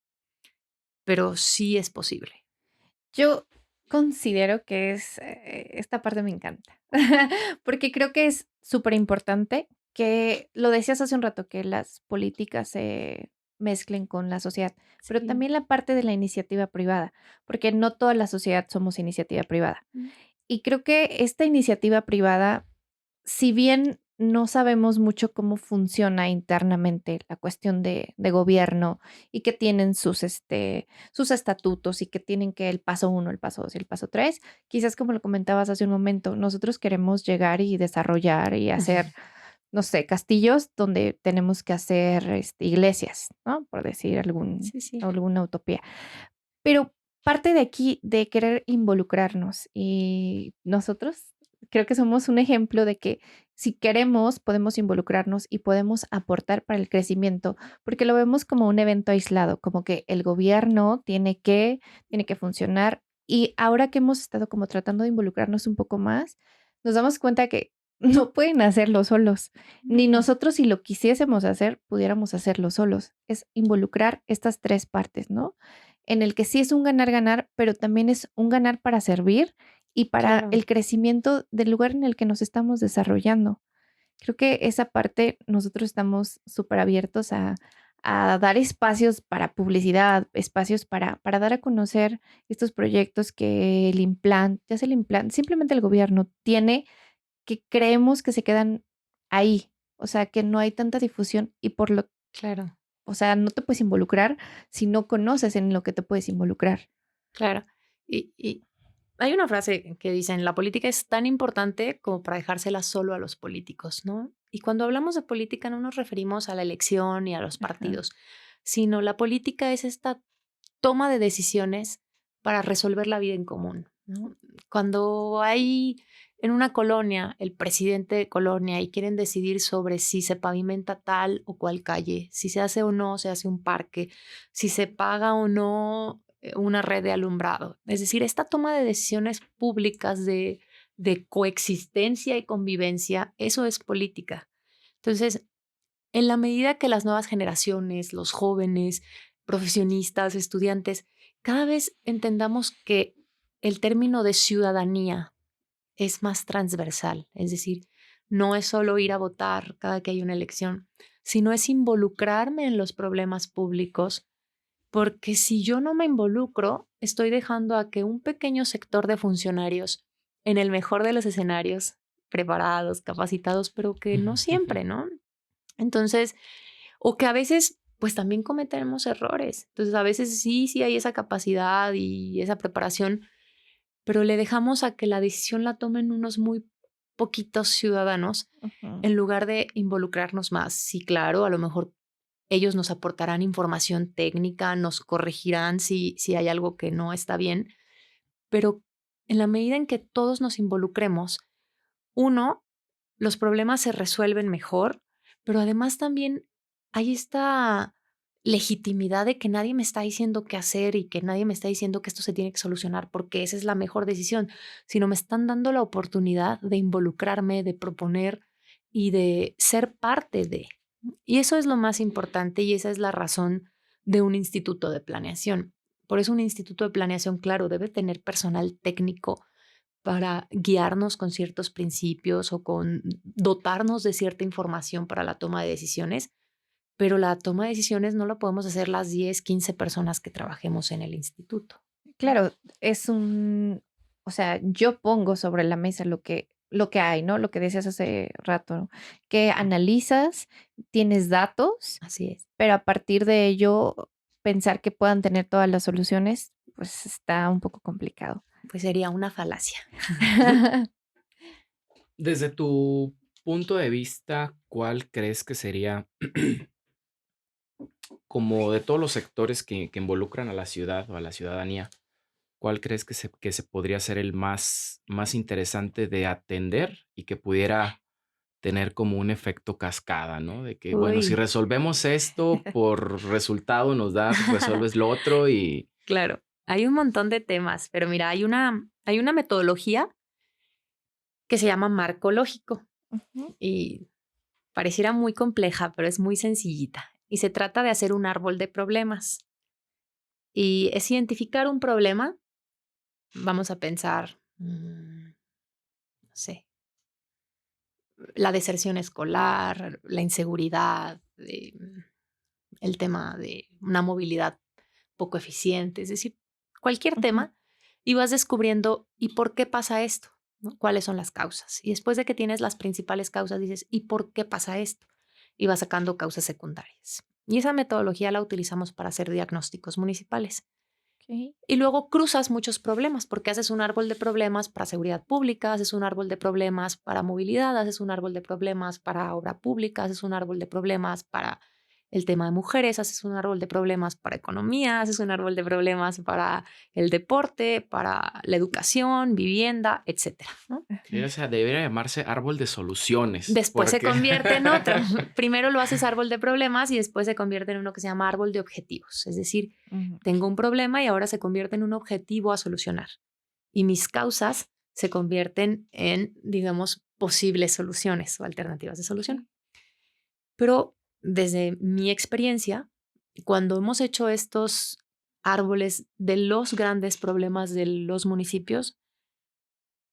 pero sí es posible. Yo considero que esta parte me encanta, porque creo que es súper importante que, lo decías hace un rato, que las políticas se mezclen con la sociedad, pero Sí. también la parte de la iniciativa privada, porque no toda la sociedad somos iniciativa privada. Mm. Y creo que esta iniciativa privada, si bien no sabemos mucho cómo funciona internamente la cuestión de gobierno y que tienen sus estatutos y que tienen que el paso uno, el paso dos y el paso tres, quizás como lo comentabas hace un momento, nosotros queremos llegar y desarrollar y hacer, no sé, castillos donde tenemos que hacer iglesias, ¿no? Por decir Sí, sí. alguna utopía. Pero parte de aquí, de querer involucrarnos y nosotros creo que somos un ejemplo de que si queremos, podemos involucrarnos y podemos aportar para el crecimiento, porque lo vemos como un evento aislado, como que el gobierno tiene que funcionar. Y ahora que hemos estado como tratando de involucrarnos un poco más, nos damos cuenta que no pueden hacerlo solos, ni No. nosotros si lo quisiésemos hacer, pudiéramos hacerlo solos. Es involucrar estas tres partes, ¿no? En el que sí es un ganar-ganar, pero también es un ganar para servir y para Claro, el crecimiento del lugar en el que nos estamos desarrollando. Creo que esa parte nosotros estamos súper abiertos a dar espacios para publicidad, espacios para dar a conocer estos proyectos que ya sea el implante, simplemente el gobierno tiene, que creemos que se quedan ahí, o sea, que no hay tanta difusión y claro. o sea, no te puedes involucrar si no conoces en lo que te puedes involucrar. Claro. Y hay una frase que dicen, la política es tan importante como para dejársela solo a los políticos, ¿no? Y cuando hablamos de política no nos referimos a la elección y a los Ajá. partidos, sino la política es esta toma de decisiones para resolver la vida en común, ¿no? Cuando hay en una colonia el presidente de colonia y quieren decidir sobre si se pavimenta tal o cual calle, si se hace o no se hace un parque, si se paga o no una red de alumbrado. Es decir, esta toma de decisiones públicas de coexistencia y convivencia, eso es política. Entonces, en la medida que las nuevas generaciones, los jóvenes, profesionistas, estudiantes, cada vez entendamos que el término de ciudadanía es más transversal, es decir, no es solo ir a votar cada que hay una elección, sino es involucrarme en los problemas públicos, porque si yo no me involucro, estoy dejando a que un pequeño sector de funcionarios, en el mejor de los escenarios, preparados, capacitados, pero que no siempre, ¿no? Entonces, o que a veces, pues también cometemos errores. Entonces, a veces sí hay esa capacidad y esa preparación, pero le dejamos a que la decisión la tomen unos muy poquitos ciudadanos Ujú. en lugar de involucrarnos más. Sí, claro, a lo mejor ellos nos aportarán información técnica, nos corregirán si hay algo que no está bien, pero en la medida en que todos nos involucremos, uno, los problemas se resuelven mejor, pero además también hay esta legitimidad de que nadie me está diciendo qué hacer y que nadie me está diciendo que esto se tiene que solucionar porque esa es la mejor decisión, sino me están dando la oportunidad de involucrarme, de proponer y de ser parte de. Y eso es lo más importante y esa es la razón de un instituto de planeación. Por eso un instituto de planeación, claro, debe tener personal técnico para guiarnos con ciertos principios o con dotarnos de cierta información para la toma de decisiones, pero la toma de decisiones no la podemos hacer las 10, 15 personas que trabajemos en el instituto. Claro, o sea, yo pongo sobre la mesa lo que hay, ¿no? Lo que decías hace rato, ¿no? Que analizas, tienes datos, Así es. pero a partir de ello, pensar que puedan tener todas las soluciones, pues está un poco complicado. Pues sería una falacia. Desde tu punto de vista, ¿cuál crees que sería como de todos los sectores que involucran a la ciudad o a la ciudadanía? ¿Cuál crees que se podría ser el más interesante de atender y que pudiera tener como un efecto cascada, ¿no? De que, bueno, si Uy, resolvemos esto, por resultado nos da, resuelves lo otro y... claro, hay un montón de temas, pero mira, hay una metodología que se llama marco lógico Ujú. y pareciera muy compleja, pero es muy sencillita. Y se trata de hacer un árbol de problemas. Y es identificar un problema. Vamos a pensar, no sé, la deserción escolar, la inseguridad, el tema de una movilidad poco eficiente, es decir, cualquier Ujú. tema, y vas descubriendo, ¿y por qué pasa esto? ¿No? ¿Cuáles son las causas? Y después de que tienes las principales causas, dices, ¿y por qué pasa esto? Y vas sacando causas secundarias. Y esa metodología la utilizamos para hacer diagnósticos municipales. Ok. Y luego cruzas muchos problemas, porque haces un árbol de problemas para seguridad pública, haces un árbol de problemas para movilidad, haces un árbol de problemas para obra pública, haces un árbol de problemas para el tema de mujeres, haces un árbol de problemas para economía, haces un árbol de problemas para el deporte, para la educación, vivienda, etcétera, ¿no? Sí, o sea, debería llamarse árbol de soluciones, Después se porque... convierte en otro. Primero lo haces árbol de problemas y después se convierte en uno que se llama árbol de objetivos. Es decir, Ujú. tengo un problema y ahora se convierte en un objetivo a solucionar. Y mis causas se convierten en, digamos, posibles soluciones o alternativas de Ok. solución. Pero desde mi experiencia, cuando hemos hecho estos árboles de los grandes problemas de los municipios,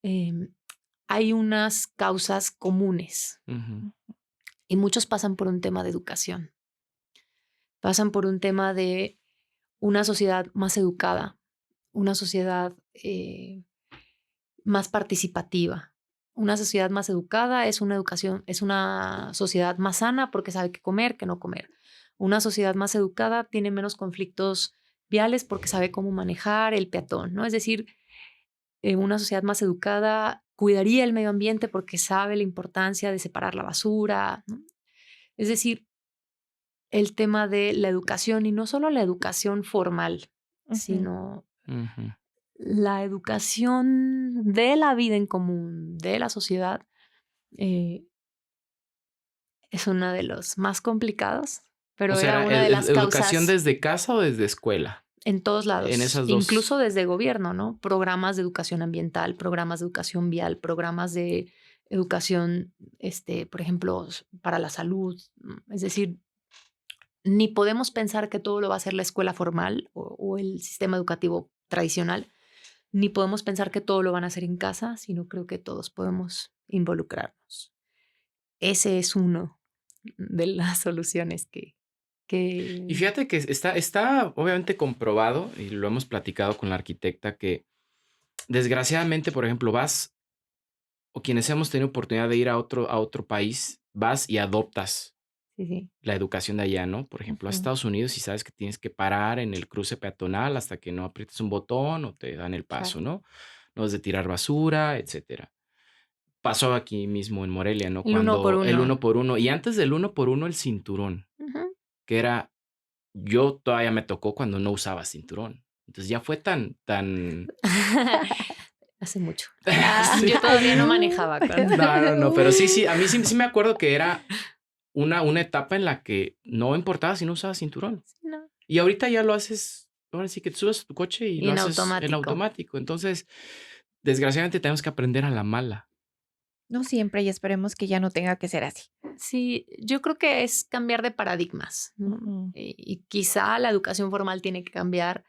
em, hay unas causas comunes Ujú, y muchos pasan por un tema de educación, pasan por un tema de una sociedad más educada, una sociedad más participativa. Una sociedad más educada es una educación, es una sociedad más sana porque sabe qué comer, qué no comer. Una sociedad más educada tiene menos conflictos viales porque sabe cómo manejar el peatón, ¿no? Es decir, una sociedad más educada cuidaría el medio ambiente porque sabe la importancia de separar la basura, ¿no? Es decir, el tema de la educación y no solo la educación formal, Ujú. sino ujú. la educación de la vida en común, de la sociedad, eh, es uno de los más complicados, O pero era sea, una de las ¿educación causas desde casa o desde escuela? en todos En lados, esas dos. incluso desde gobierno, ¿no? Programas de educación ambiental, programas de educación vial, programas de educación, por ejemplo, para la salud. Es decir, ni podemos pensar que todo lo va a hacer la escuela formal o el sistema educativo tradicional, ni podemos pensar que todo lo van a hacer en casa, sino creo que todos podemos involucrarnos. Ese es uno de las soluciones Y que fíjate que está obviamente comprobado, y lo hemos platicado con la arquitecta, que desgraciadamente, por ejemplo, vas, o quienes hemos tenido oportunidad de ir a otro país, vas y adoptas sí, sí, la educación de allá, ¿no? Por ejemplo, a Ujú. Estados Unidos y sabes que tienes que parar en el cruce peatonal hasta que no aprietes un botón o te dan el paso, claro. ¿no? No es de tirar basura, etcétera. Pasó aquí mismo en Morelia, ¿no? El uno por Cuando el uno. uno por uno, y antes del uno por uno, el cinturón, Ujú. que era, yo todavía me tocó cuando no usaba cinturón. Entonces ya fue tan Hace mucho. Sí. Yo todavía no manejaba. No, pero sí, a mí sí me acuerdo que era una etapa en la que no importaba si no usabas cinturón. No. Y ahorita ya lo haces, ahora sí que te subes a tu coche y Y lo en haces en automático. automático. Entonces, desgraciadamente tenemos que aprender a la mala. No siempre y esperemos que ya no tenga que ser así. Sí, yo creo que es cambiar de paradigmas, ¿no? Ujú. Y quizá la educación formal tiene que cambiar.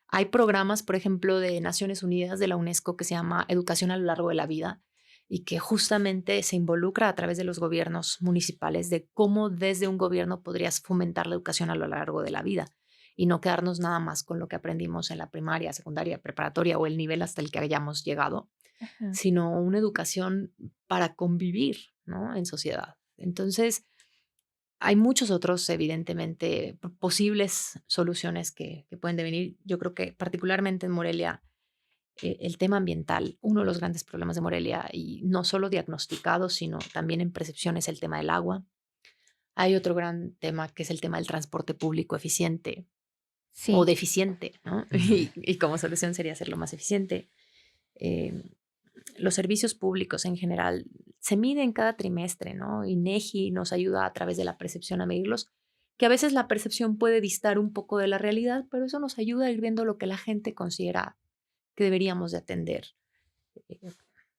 Hay programas, por ejemplo, de Naciones Unidas, de la UNESCO, que se llama Educación a lo largo de la vida y que justamente se involucra a través de los gobiernos municipales de cómo desde un gobierno podrías fomentar la educación a lo largo de la vida y no quedarnos nada más con lo que aprendimos en la primaria, secundaria, preparatoria o el nivel hasta el que hayamos llegado, Ajá. sino una educación para convivir, ¿no? En sociedad. Entonces, hay muchos otros, evidentemente, posibles soluciones que pueden devenir. Yo creo que particularmente en Morelia, el tema ambiental, uno de los grandes problemas de Morelia, y no solo diagnosticado, sino también en percepción, es el tema del agua. Hay otro gran tema que es el tema del transporte público eficiente o Sí. deficiente, ¿no? Y como solución sería hacerlo más eficiente. Eh, los servicios públicos en general se miden cada trimestre, ¿no? INEGI nos ayuda a través de la percepción a medirlos, que a veces la percepción puede distar un poco de la realidad, pero eso nos ayuda a ir viendo lo que la gente considera que deberíamos de atender. Eh,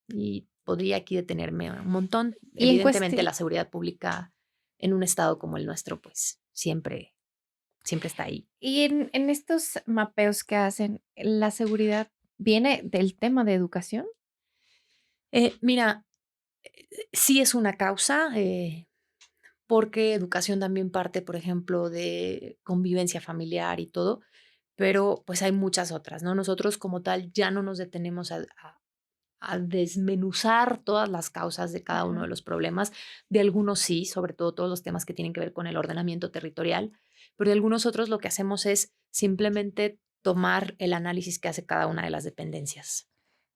Y podría aquí detenerme un montón. Y en Evidentemente, cuestión, la seguridad pública en un estado como el nuestro, pues siempre, siempre está ahí. y en estos mapeos que hacen, ¿la seguridad viene del tema de educación? Mira, sí es una causa, porque educación también parte, por ejemplo, de convivencia familiar y todo, pero pues hay muchas otras, ¿no? Nosotros como tal ya no nos detenemos a desmenuzar todas las causas de cada uno Ajá. de los problemas. De algunos sí, sobre todo todos los temas que tienen que ver con el ordenamiento territorial, pero de algunos otros lo que hacemos es simplemente tomar el análisis que hace cada una de las dependencias.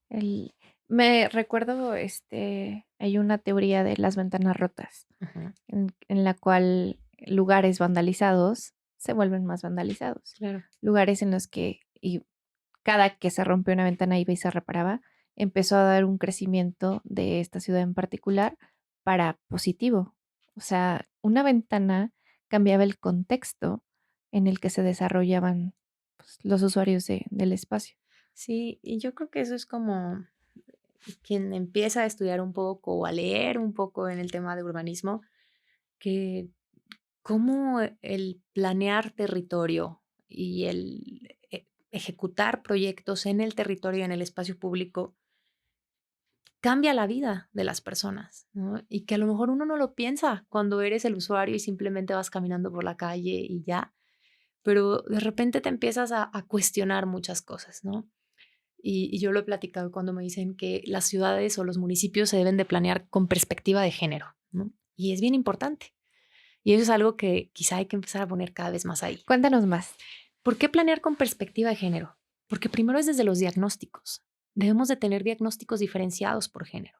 El Me recuerdo, hay una teoría de las ventanas rotas, Ujú, en la cual lugares vandalizados se vuelven más vandalizados. claro. Lugares en los que cada que se rompe una ventana iba y se reparaba, empezó a dar un crecimiento de esta ciudad en particular para positivo. O sea, una ventana cambiaba el contexto en el que se desarrollaban, pues, los usuarios del espacio. Sí, y yo creo que eso es como quien empieza a estudiar un poco o a leer un poco en el tema de urbanismo, que cómo el planear territorio y el ejecutar proyectos en el territorio, en el espacio público, cambia la vida de las personas, ¿no? Y que a lo mejor uno no lo piensa cuando eres el usuario y simplemente vas caminando por la calle y ya, pero de repente te empiezas a cuestionar muchas cosas, ¿no? Y yo lo he platicado cuando me dicen que las ciudades o los municipios se deben de planear con perspectiva de género, ¿no? Y es bien importante. Y eso es algo que quizá hay que empezar a poner cada vez más ahí. Cuéntanos más. ¿Por qué planear con perspectiva de género? Porque primero es desde los diagnósticos. Debemos de tener diagnósticos diferenciados por género.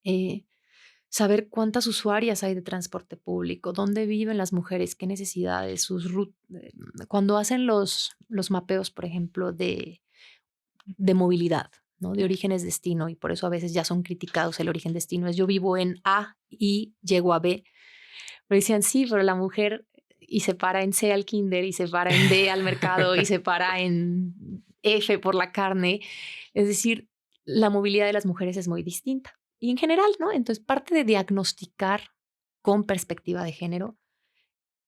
Eh, Saber cuántas usuarias hay de transporte público, dónde viven las mujeres, qué necesidades, cuando hacen los mapeos, por ejemplo, de movilidad, ¿no? De orígenes-destino, y por eso a veces ya son criticados el origen-destino. Es yo vivo en A y llego a B. Pero decían, sí, pero la mujer y se para en C al kinder y se para en D al mercado y se para en F por la carne. Es decir, la movilidad de las mujeres es muy distinta. Y en general, ¿no? Entonces, parte de diagnosticar con perspectiva de género,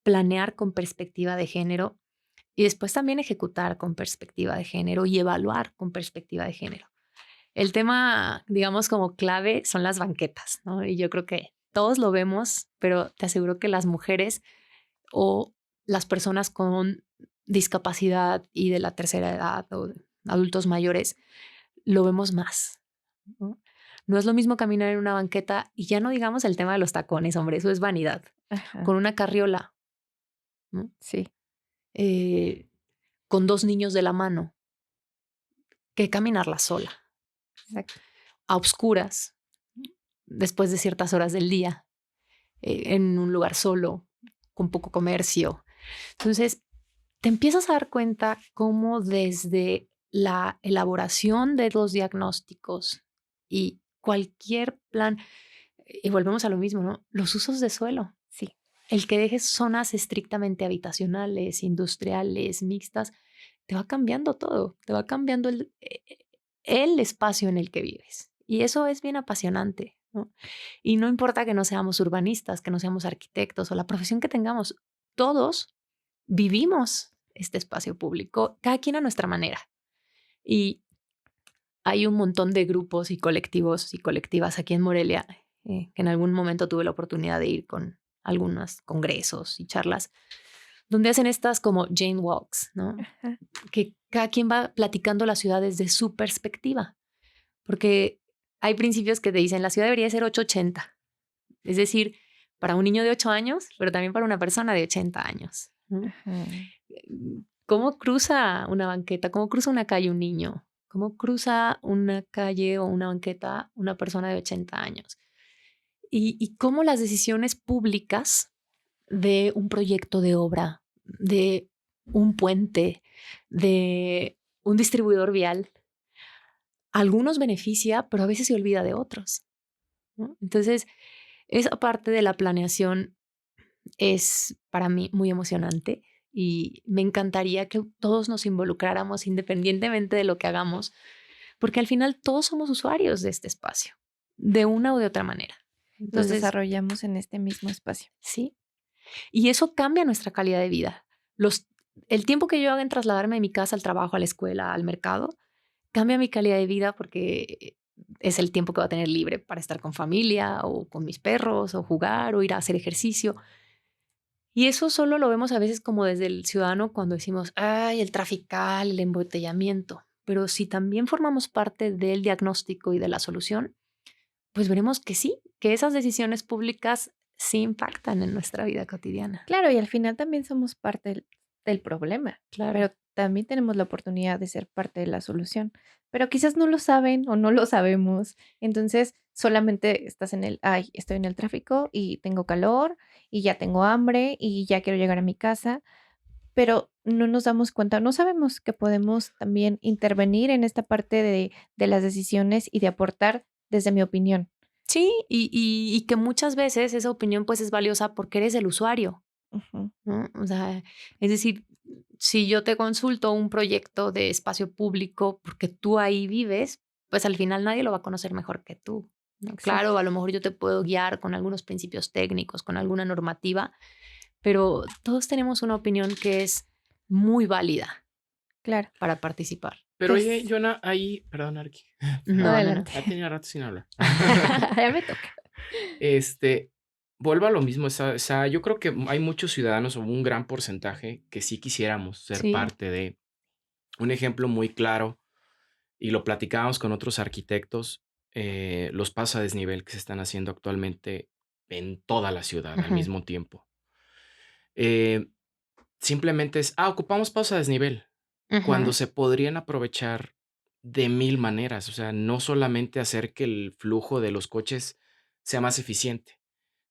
planear con perspectiva de género y después también ejecutar con perspectiva de género y evaluar con perspectiva de género. El tema, digamos, como clave son las banquetas, ¿no? Y yo creo que todos lo vemos, pero te aseguro que las mujeres o las personas con discapacidad y de la tercera edad o adultos mayores lo vemos más, ¿no? No es lo mismo caminar en una banqueta y ya no digamos el tema de los tacones, hombre, eso es vanidad. Ajá, Con una carriola, ¿no? sí, Eh, con dos niños de la mano, que caminarla sola, exacto. a obscuras, después de ciertas horas del día, en un lugar solo, con poco comercio. Entonces, te empiezas a dar cuenta cómo desde la elaboración de los diagnósticos y cualquier plan, y volvemos a lo mismo, ¿no? Los usos de suelo. Sí. El que dejes zonas estrictamente habitacionales, industriales, mixtas, te va cambiando todo, te va cambiando el espacio en el que vives. Y eso es bien apasionante, ¿no? Y no importa que no seamos urbanistas, que no seamos arquitectos o la profesión que tengamos, todos vivimos este espacio público, cada quien a nuestra manera. Y hay un montón de grupos y colectivos y colectivas aquí en Morelia, que en algún momento tuve la oportunidad de ir con algunos congresos y charlas, donde hacen estas como Jane Walks, ¿no? Ajá. Que cada quien va platicando la ciudad desde su perspectiva, porque hay principios que te dicen la ciudad debería ser 880, es decir, para un niño de 8 años, pero también para una persona de 80 años, ¿no? Ajá. ¿Cómo cruza una banqueta? ¿Cómo cruza una calle un niño? ¿Cómo cruza una calle o una banqueta una persona de 80 años? Y cómo las decisiones públicas de un proyecto de obra, de un puente, de un distribuidor vial, a algunos beneficia, pero a veces se olvida de otros, ¿no? Entonces, esa parte de la planeación es para mí muy emocionante y me encantaría que todos nos involucráramos independientemente de lo que hagamos, porque al final todos somos usuarios de este espacio, de una u de otra manera. Nos Entonces, desarrollamos en este mismo espacio. sí, y eso cambia nuestra calidad de vida. El tiempo que yo haga en trasladarme de mi casa al trabajo, a la escuela, al mercado, cambia mi calidad de vida porque es el tiempo que voy a tener libre para estar con familia o con mis perros o jugar o ir a hacer ejercicio. Y eso solo lo vemos a veces como desde el ciudadano cuando decimos, ay, el trafical, el embotellamiento. Pero si también formamos parte del diagnóstico y de la solución, pues veremos que sí, que esas decisiones públicas sí impactan en nuestra vida cotidiana. Claro, y al final también somos parte del problema, Claro. pero también tenemos la oportunidad de ser parte de la solución. Pero quizás no lo saben o no lo sabemos. Entonces, solamente estás ay, estoy en el tráfico y tengo calor y ya tengo hambre y ya quiero llegar a mi casa, pero no nos damos cuenta, no sabemos que podemos también intervenir en esta parte de las decisiones y de aportar desde mi opinión. Sí, y que muchas veces esa opinión pues es valiosa porque eres el usuario, Ujú. ¿no? O sea, es decir, si yo te consulto un proyecto de espacio público porque tú ahí vives, pues al final nadie lo va a conocer mejor que tú, ¿no? Exacto. Claro, a lo mejor yo te puedo guiar con algunos principios técnicos, con alguna normativa, pero todos tenemos una opinión que es muy válida Claro. para participar. Pero Pues- oye, Jonah, ahí, perdón, Arqui. No, Adelante. Ya tenía rato sin hablar. Ya me toca. Vuelvo a lo mismo. O sea, yo creo que hay muchos ciudadanos o un gran porcentaje que sí quisiéramos ser Sí. parte de un ejemplo muy claro, y lo platicábamos con otros arquitectos, los pasos a desnivel que se están haciendo actualmente en toda la ciudad al Ujú. mismo tiempo. Simplemente ocupamos pasos a desnivel, cuando Ujú. se podrían aprovechar de mil maneras. O sea, no solamente hacer que el flujo de los coches sea más eficiente,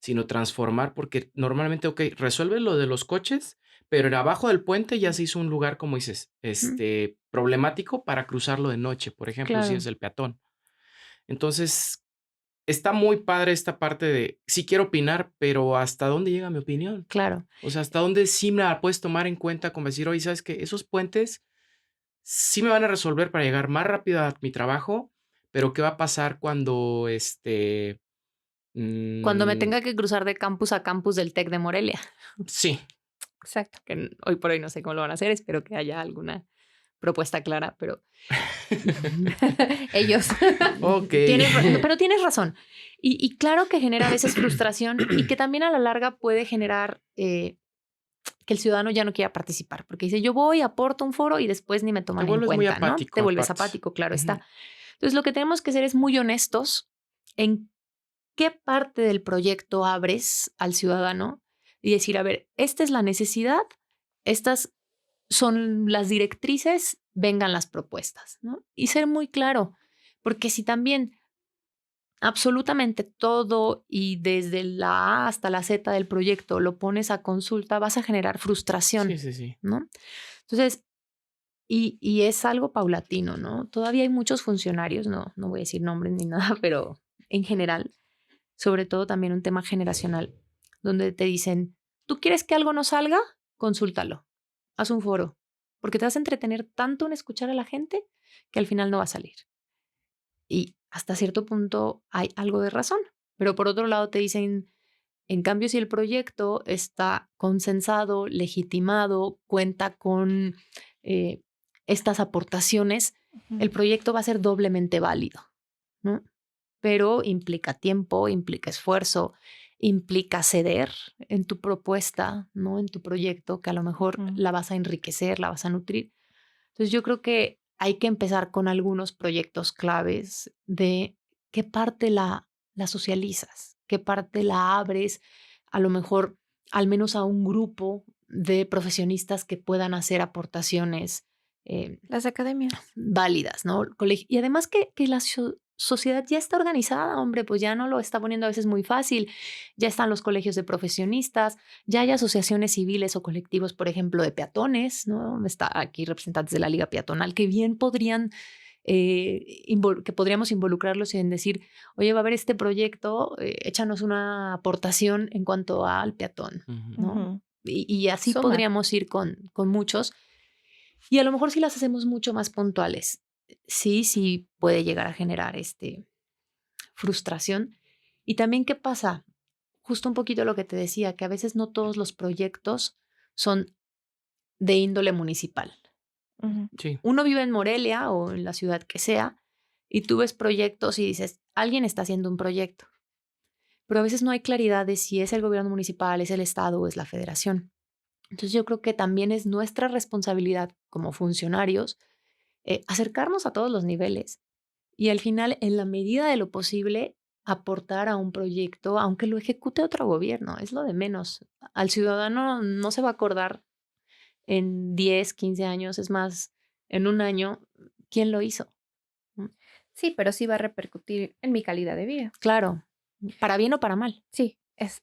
sino transformar, porque normalmente, ok, resuelve lo de los coches, pero abajo del puente ya se hizo un lugar, como dices, problemático para cruzarlo de noche, por ejemplo, si Claro. es el peatón. Entonces, está muy padre esta parte de, sí quiero opinar, pero ¿hasta dónde llega mi opinión? Claro. O sea, ¿hasta dónde sí me la puedes tomar en cuenta como decir, oye, ¿sabes qué? Esos puentes sí me van a resolver para llegar más rápido a mi trabajo, pero ¿qué va a pasar cuando Cuando me mm, tenga que cruzar de campus a campus del TEC de Morelia, sí, Exacto. que hoy por hoy no sé cómo lo van a hacer, espero que haya alguna propuesta clara, pero Ellos. ok. pero tienes razón. Y claro que genera a veces frustración y que también a la larga puede generar que el ciudadano ya no quiera participar, porque dice, yo voy, aporto un foro y después ni me toman en vuelves muy cuenta, ¿no? apático, Te vuelves aparte. apático, claro Ujú. está. Entonces, lo que tenemos que hacer es muy honestos en qué parte del proyecto abres al ciudadano y decir, a ver, esta es la necesidad, estas son las directrices, vengan las propuestas, ¿no? Y ser muy claro, porque si también absolutamente todo y desde la A hasta la Z del proyecto lo pones a consulta, vas a generar frustración, Sí. ¿no? Entonces, Y es algo paulatino, ¿no? Todavía hay muchos funcionarios, no voy a decir nombres ni nada, pero en general, sobre todo también un tema generacional, donde te dicen, ¿tú quieres que algo no salga? Consúltalo, haz un foro, porque te vas a entretener tanto en escuchar a la gente que al final no va a salir. Y hasta cierto punto hay algo de razón, pero por otro lado te dicen, en cambio, si el proyecto está consensado, legitimado, cuenta con estas aportaciones, el proyecto va a ser doblemente válido, ¿no? Pero implica tiempo, implica esfuerzo, implica ceder en tu propuesta, ¿no? En tu proyecto, que a lo mejor la vas a enriquecer, la vas a nutrir. Entonces yo creo que hay que empezar con algunos proyectos claves de qué parte la socializas, qué parte la abres, a lo mejor al menos a un grupo de profesionistas que puedan hacer aportaciones Las academias. válidas, ¿no? Y además que la sociedad ya está organizada, hombre, pues ya no lo está poniendo a veces muy fácil. Ya están los colegios de profesionistas, ya hay asociaciones civiles o colectivos, por ejemplo, de peatones, ¿no? Está aquí representantes de la Liga Peatonal que bien podrían, que podríamos involucrarlos en decir, oye, va a haber este proyecto, échanos una aportación en cuanto al peatón, ¿no? Y así Suma. podríamos ir con muchos. Y a lo mejor si las hacemos mucho más puntuales, sí puede llegar a generar frustración. Y también, ¿qué pasa? Justo un poquito lo que te decía, que a veces no todos los proyectos son de índole municipal. Sí. Uno vive en Morelia o en la ciudad que sea y tú ves proyectos y dices, alguien está haciendo un proyecto. Pero a veces no hay claridad de si es el gobierno municipal, es el estado o es la federación. Entonces yo creo que también es nuestra responsabilidad como funcionarios acercarnos a todos los niveles y al final, en la medida de lo posible, aportar a un proyecto, aunque lo ejecute otro gobierno, es lo de menos. Al ciudadano no se va a acordar en 10, 15 años, es más, en un año, quién lo hizo. Sí, pero sí va a repercutir en mi calidad de vida. Claro, para bien o para mal. Sí, eso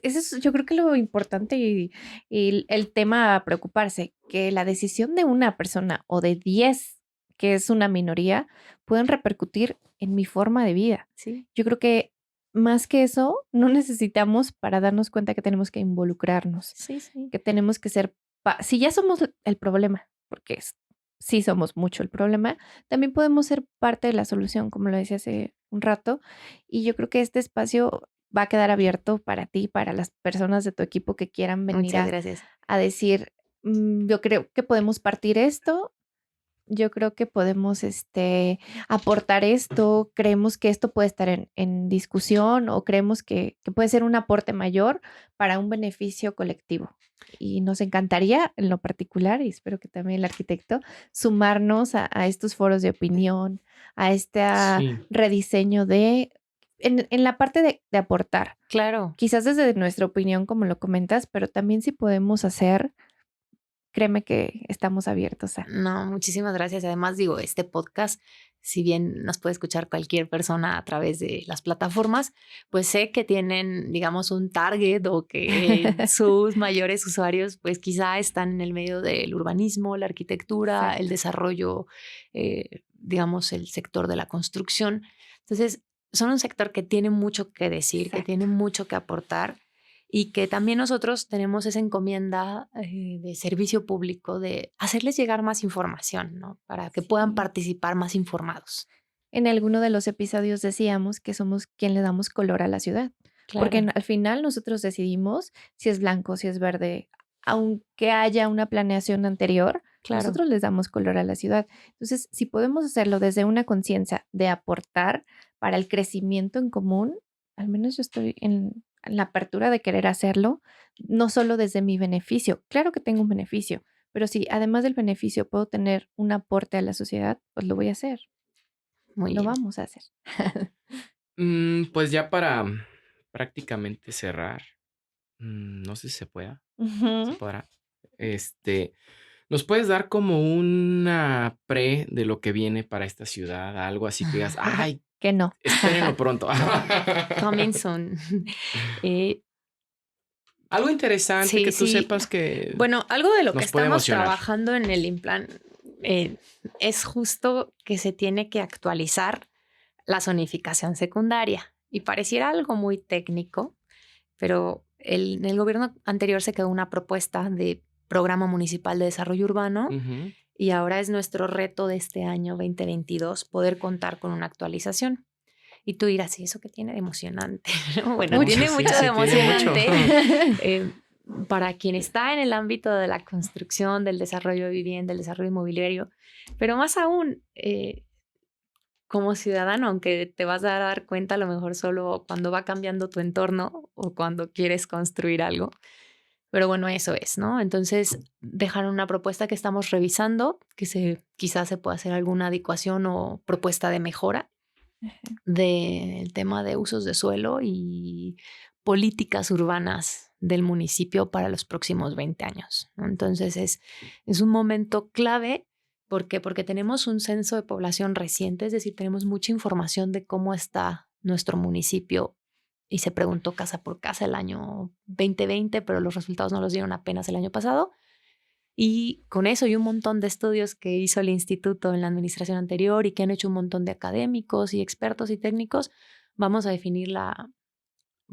es yo creo que lo importante y el tema a preocuparse, que la decisión de una persona o de 10, que es una minoría, pueden repercutir en mi forma de vida. Sí. Yo creo que más que eso, no necesitamos para darnos cuenta que tenemos que involucrarnos, Sí. que tenemos que ser, si ya somos el problema, porque sí somos mucho el problema, también podemos ser parte de la solución, como lo decía hace un rato, y yo creo que este espacio va a quedar abierto para ti, para las personas de tu equipo que quieran venir Muchas gracias. a decir, yo creo que podemos partir esto, yo creo que podemos aportar esto, creemos que esto puede estar en discusión o creemos que puede ser un aporte mayor para un beneficio colectivo. Y nos encantaría, en lo particular, y espero que también el arquitecto, sumarnos a estos foros de opinión, a este Sí. rediseño en la parte de aportar. Claro. Quizás desde nuestra opinión, como lo comentas, pero también si podemos hacer, créeme que estamos abiertos a. No, muchísimas gracias. Además, digo, este podcast, si bien nos puede escuchar cualquier persona a través de las plataformas, pues sé que tienen, digamos, un target o que sus mayores usuarios, pues quizá están en el medio del urbanismo, la arquitectura, Exacto. el desarrollo, digamos, el sector de la construcción. Entonces, son un sector que tiene mucho que decir, Exacto. que tiene mucho que aportar. Y que también nosotros tenemos esa encomienda de servicio público de hacerles llegar más información, ¿no? Para que puedan participar más informados. En alguno de los episodios decíamos que somos quien le damos color a la ciudad, porque al final nosotros decidimos si es blanco, si es verde, aunque haya una planeación anterior, nosotros les damos color a la ciudad. Entonces, si podemos hacerlo desde una conciencia de aportar para el crecimiento en común, al menos yo estoy en la apertura de querer hacerlo, no solo desde mi beneficio. Claro que tengo un beneficio, pero si además del beneficio puedo tener un aporte a la sociedad, pues lo voy a hacer. Muy Lo bien. vamos a hacer. Pues ya para prácticamente cerrar, no sé si se pueda, se Ujú. podrá. ¿Nos puedes dar como una de lo que viene para esta ciudad? Algo así que digas, ay, Que no. espérenlo pronto. Coming soon. Algo interesante Sí, que tú sí. sepas que Bueno, algo de lo que nos puede estamos emocionar. trabajando en el Implan, es justo que se tiene que actualizar la zonificación secundaria. Y pareciera algo muy técnico, pero en el gobierno anterior se quedó una propuesta de Programa Municipal de Desarrollo Urbano Ujú. y ahora es nuestro reto de este año 2022 poder contar con una actualización. Y tú dirás, ¿y eso qué tiene de emocionante? Bueno, Mucho, tiene sí, mucho sí, de tiene mucho. emocionante. Para quien está en el ámbito de la construcción, del desarrollo de vivienda, del desarrollo inmobiliario, pero más aún como ciudadano, aunque te vas a dar cuenta a lo mejor solo cuando va cambiando tu entorno o cuando quieres construir algo. Pero bueno, eso es, ¿no? Entonces, dejaron una propuesta que estamos revisando, que quizás se pueda hacer alguna adecuación o propuesta de mejora del tema de usos de suelo y políticas urbanas del municipio para los próximos 20 años, ¿no? Entonces es un momento clave. ¿Por qué? Porque tenemos un censo de población reciente, es decir, tenemos mucha información de cómo está nuestro municipio y se preguntó casa por casa el año 2020, pero los resultados no los dieron apenas el año pasado. Y con eso y un montón de estudios que hizo el instituto en la administración anterior y que han hecho un montón de académicos y expertos y técnicos, vamos a definir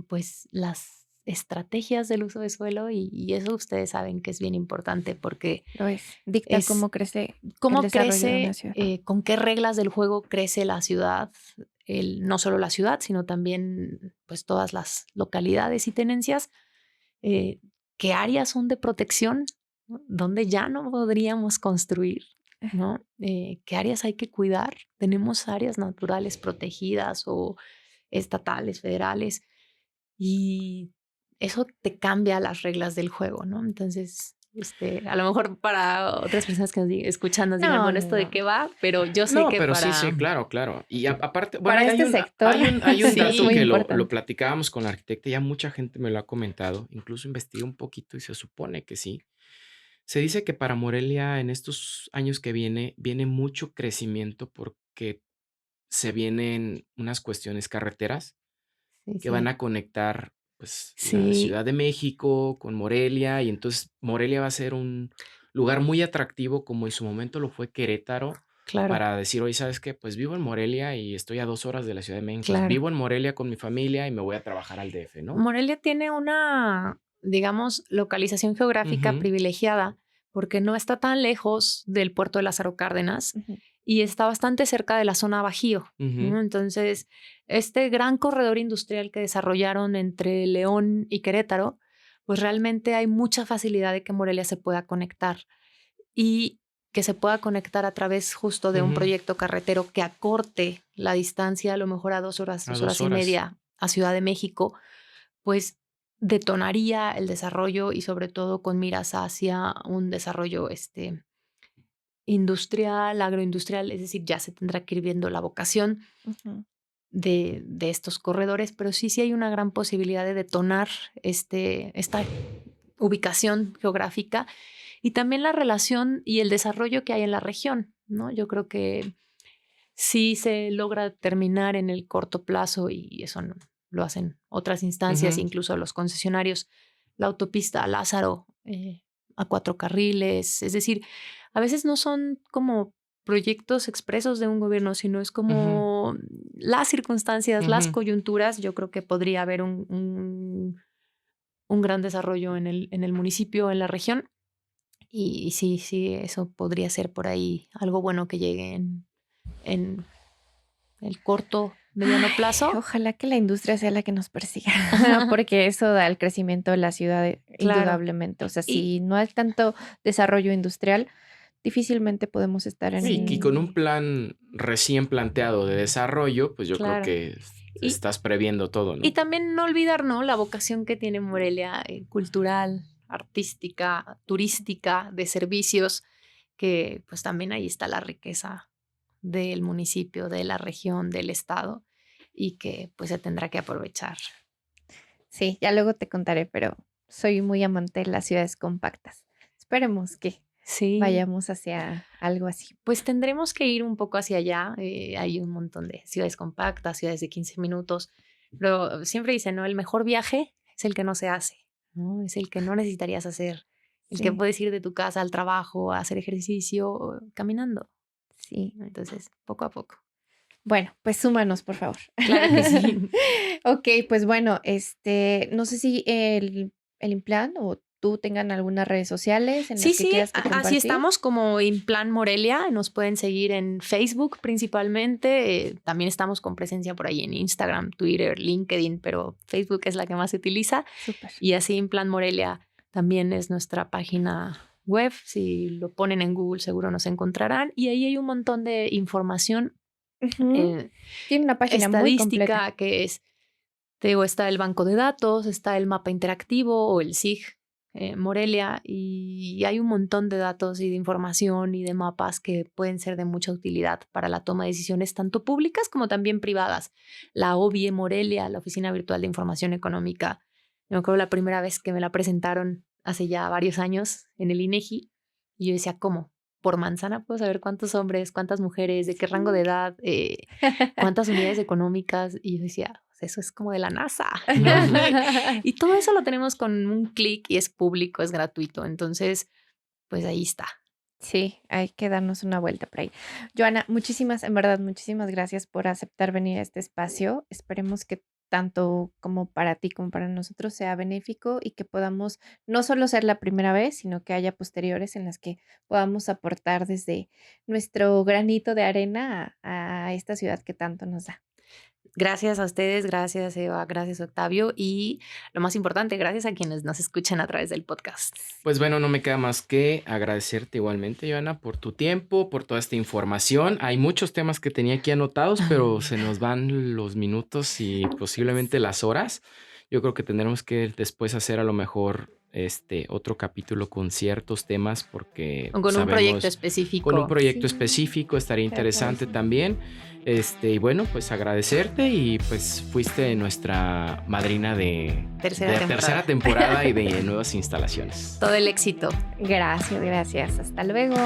pues, las estrategias del uso de suelo y eso ustedes saben que es bien importante porque Lo es. Dicta es cómo crece el cómo desarrollo de una crece, ciudad. con qué reglas del juego crece la ciudad, no solo la ciudad, sino también pues, todas las localidades y tenencias, eh, qué áreas son de protección, ¿no? Dónde ya no podríamos construir, ¿no? ¿Qué áreas hay que cuidar? Tenemos áreas naturales protegidas o estatales, federales, y eso te cambia las reglas del juego, ¿no? Entonces, a lo mejor para otras personas que escuchan nos digan, No, bueno, no, ¿esto de no. qué va? Pero yo sé No, que pero sí, para... sí, claro, claro. Y aparte, bueno, Para este sector hay un sí es dato muy que lo importante. platicábamos con la arquitecta, ya mucha gente me lo ha comentado, incluso investigué un poquito y se supone que sí. Se dice que para Morelia en estos años que viene mucho crecimiento porque se vienen unas cuestiones carreteras Sí, que van sí. a conectar, pues, la Sí, Ciudad de México con Morelia, y entonces Morelia va a ser un lugar muy atractivo, como en su momento lo fue Querétaro, claro, para decir: "Oye, ¿sabes qué? Pues vivo en Morelia y estoy a 2 horas de la Ciudad de México, entonces claro. vivo en Morelia con mi familia y me voy a trabajar al DF", ¿no? Morelia tiene una, digamos, localización geográfica Ujú, privilegiada porque no está tan lejos del puerto de Lázaro Cárdenas Ujú. y está bastante cerca de la zona Bajío, ujú, ¿no? Entonces, este gran corredor industrial que desarrollaron entre León y Querétaro, pues realmente hay mucha facilidad de que Morelia se pueda conectar y que se pueda conectar a través justo de un ujú, proyecto carretero que acorte la distancia a lo mejor a 2 horas, a 2 2 horas y horas. media a Ciudad de México, pues detonaría el desarrollo y sobre todo con miras hacia un desarrollo industrial, agroindustrial, es decir, ya se tendrá que ir viendo la vocación Ujú. de estos corredores, pero sí hay una gran posibilidad de detonar esta ubicación geográfica y también la relación y el desarrollo que hay en la región, ¿no? Yo creo que sí se logra terminar en el corto plazo y eso no, lo hacen otras instancias, Ujú, incluso los concesionarios, la autopista a Lázaro a 4 carriles, es decir, a veces no son como proyectos expresos de un gobierno, sino es ujú, como las circunstancias, las ujú. coyunturas. Yo creo que podría haber un gran desarrollo en el municipio, en la región, y sí, eso podría ser por ahí algo bueno que llegue en el corto, mediano Ay, plazo. ojalá que la industria sea la que nos persiga, porque eso da el crecimiento de la ciudad, Claro. indudablemente. O sea, Y si no hay tanto desarrollo industrial, difícilmente podemos estar Y con un en... plan recién planteado de desarrollo, pues yo creo claro. que Y, estás previendo todo, y ¿no? también no olvidar, ¿no? La vocación que tiene Morelia, cultural, artística, turística, de servicios, que pues también ahí está la riqueza del municipio, de la región, del estado, y que pues se tendrá que aprovechar. Sí, ya luego te contaré, pero soy muy amante de las ciudades compactas. Esperemos que Sí, vayamos hacia algo así. pues tendremos que ir un poco hacia allá. Hay un montón de ciudades compactas, ciudades de 15 minutos, pero siempre dicen, ¿no? El mejor viaje es el que no se hace, ¿no? Es el que no necesitarías hacer el Sí. que puedes ir de tu casa al trabajo a hacer ejercicio caminando. Sí. Entonces, poco a poco. Bueno, pues súmanos, por favor. Claro que sí. Ok, pues bueno, no sé si el Implan o tú tengan algunas redes sociales en las Sí, que sí, quieras que así compartir. estamos como Implan Morelia. Nos pueden seguir en Facebook principalmente. También estamos con presencia por ahí en Instagram, Twitter, LinkedIn, pero Facebook es la que más se utiliza. Súper. Y así Implan Morelia también es nuestra página web. Si lo ponen en Google seguro nos encontrarán. Y ahí hay un montón de información Ujú. Tiene una página muy completa. estadística que es, te digo, está el banco de datos, está el mapa interactivo o el SIG Morelia, y hay un montón de datos y de información y de mapas que pueden ser de mucha utilidad para la toma de decisiones tanto públicas como también privadas. La OVIE Morelia, la Oficina Virtual de Información Económica, me acuerdo la primera vez que me la presentaron hace ya varios años en el INEGI, y yo decía, ¿cómo? Por manzana puedo saber cuántos hombres, cuántas mujeres, de qué rango de edad, cuántas unidades económicas. Y yo decía, eso es como de la NASA, ¿no? Y todo eso lo tenemos con un clic y es público, es gratuito. Entonces, pues ahí está. Sí, hay que darnos una vuelta por ahí. Joana, en verdad, muchísimas gracias por aceptar venir a este espacio. Esperemos que tanto como para ti como para nosotros sea benéfico y que podamos no solo ser la primera vez, sino que haya posteriores en las que podamos aportar desde nuestro granito de arena a esta ciudad que tanto nos da. Gracias a ustedes, gracias Eva, gracias Octavio y lo más importante, gracias a quienes nos escuchan a través del podcast. Pues bueno, no me queda más que agradecerte igualmente, Joana, por tu tiempo, por toda esta información. Hay muchos temas que tenía aquí anotados, pero se nos van los minutos y posiblemente las horas. Yo creo que tendremos que después hacer a lo mejor otro capítulo con ciertos temas porque O con un proyecto específico. Con un proyecto Sí, específico estaría de acuerdo, interesante sí. también. Y bueno, pues agradecerte y pues fuiste nuestra madrina de tercera temporada y de nuevas instalaciones. Todo el éxito. Gracias, gracias. Hasta luego.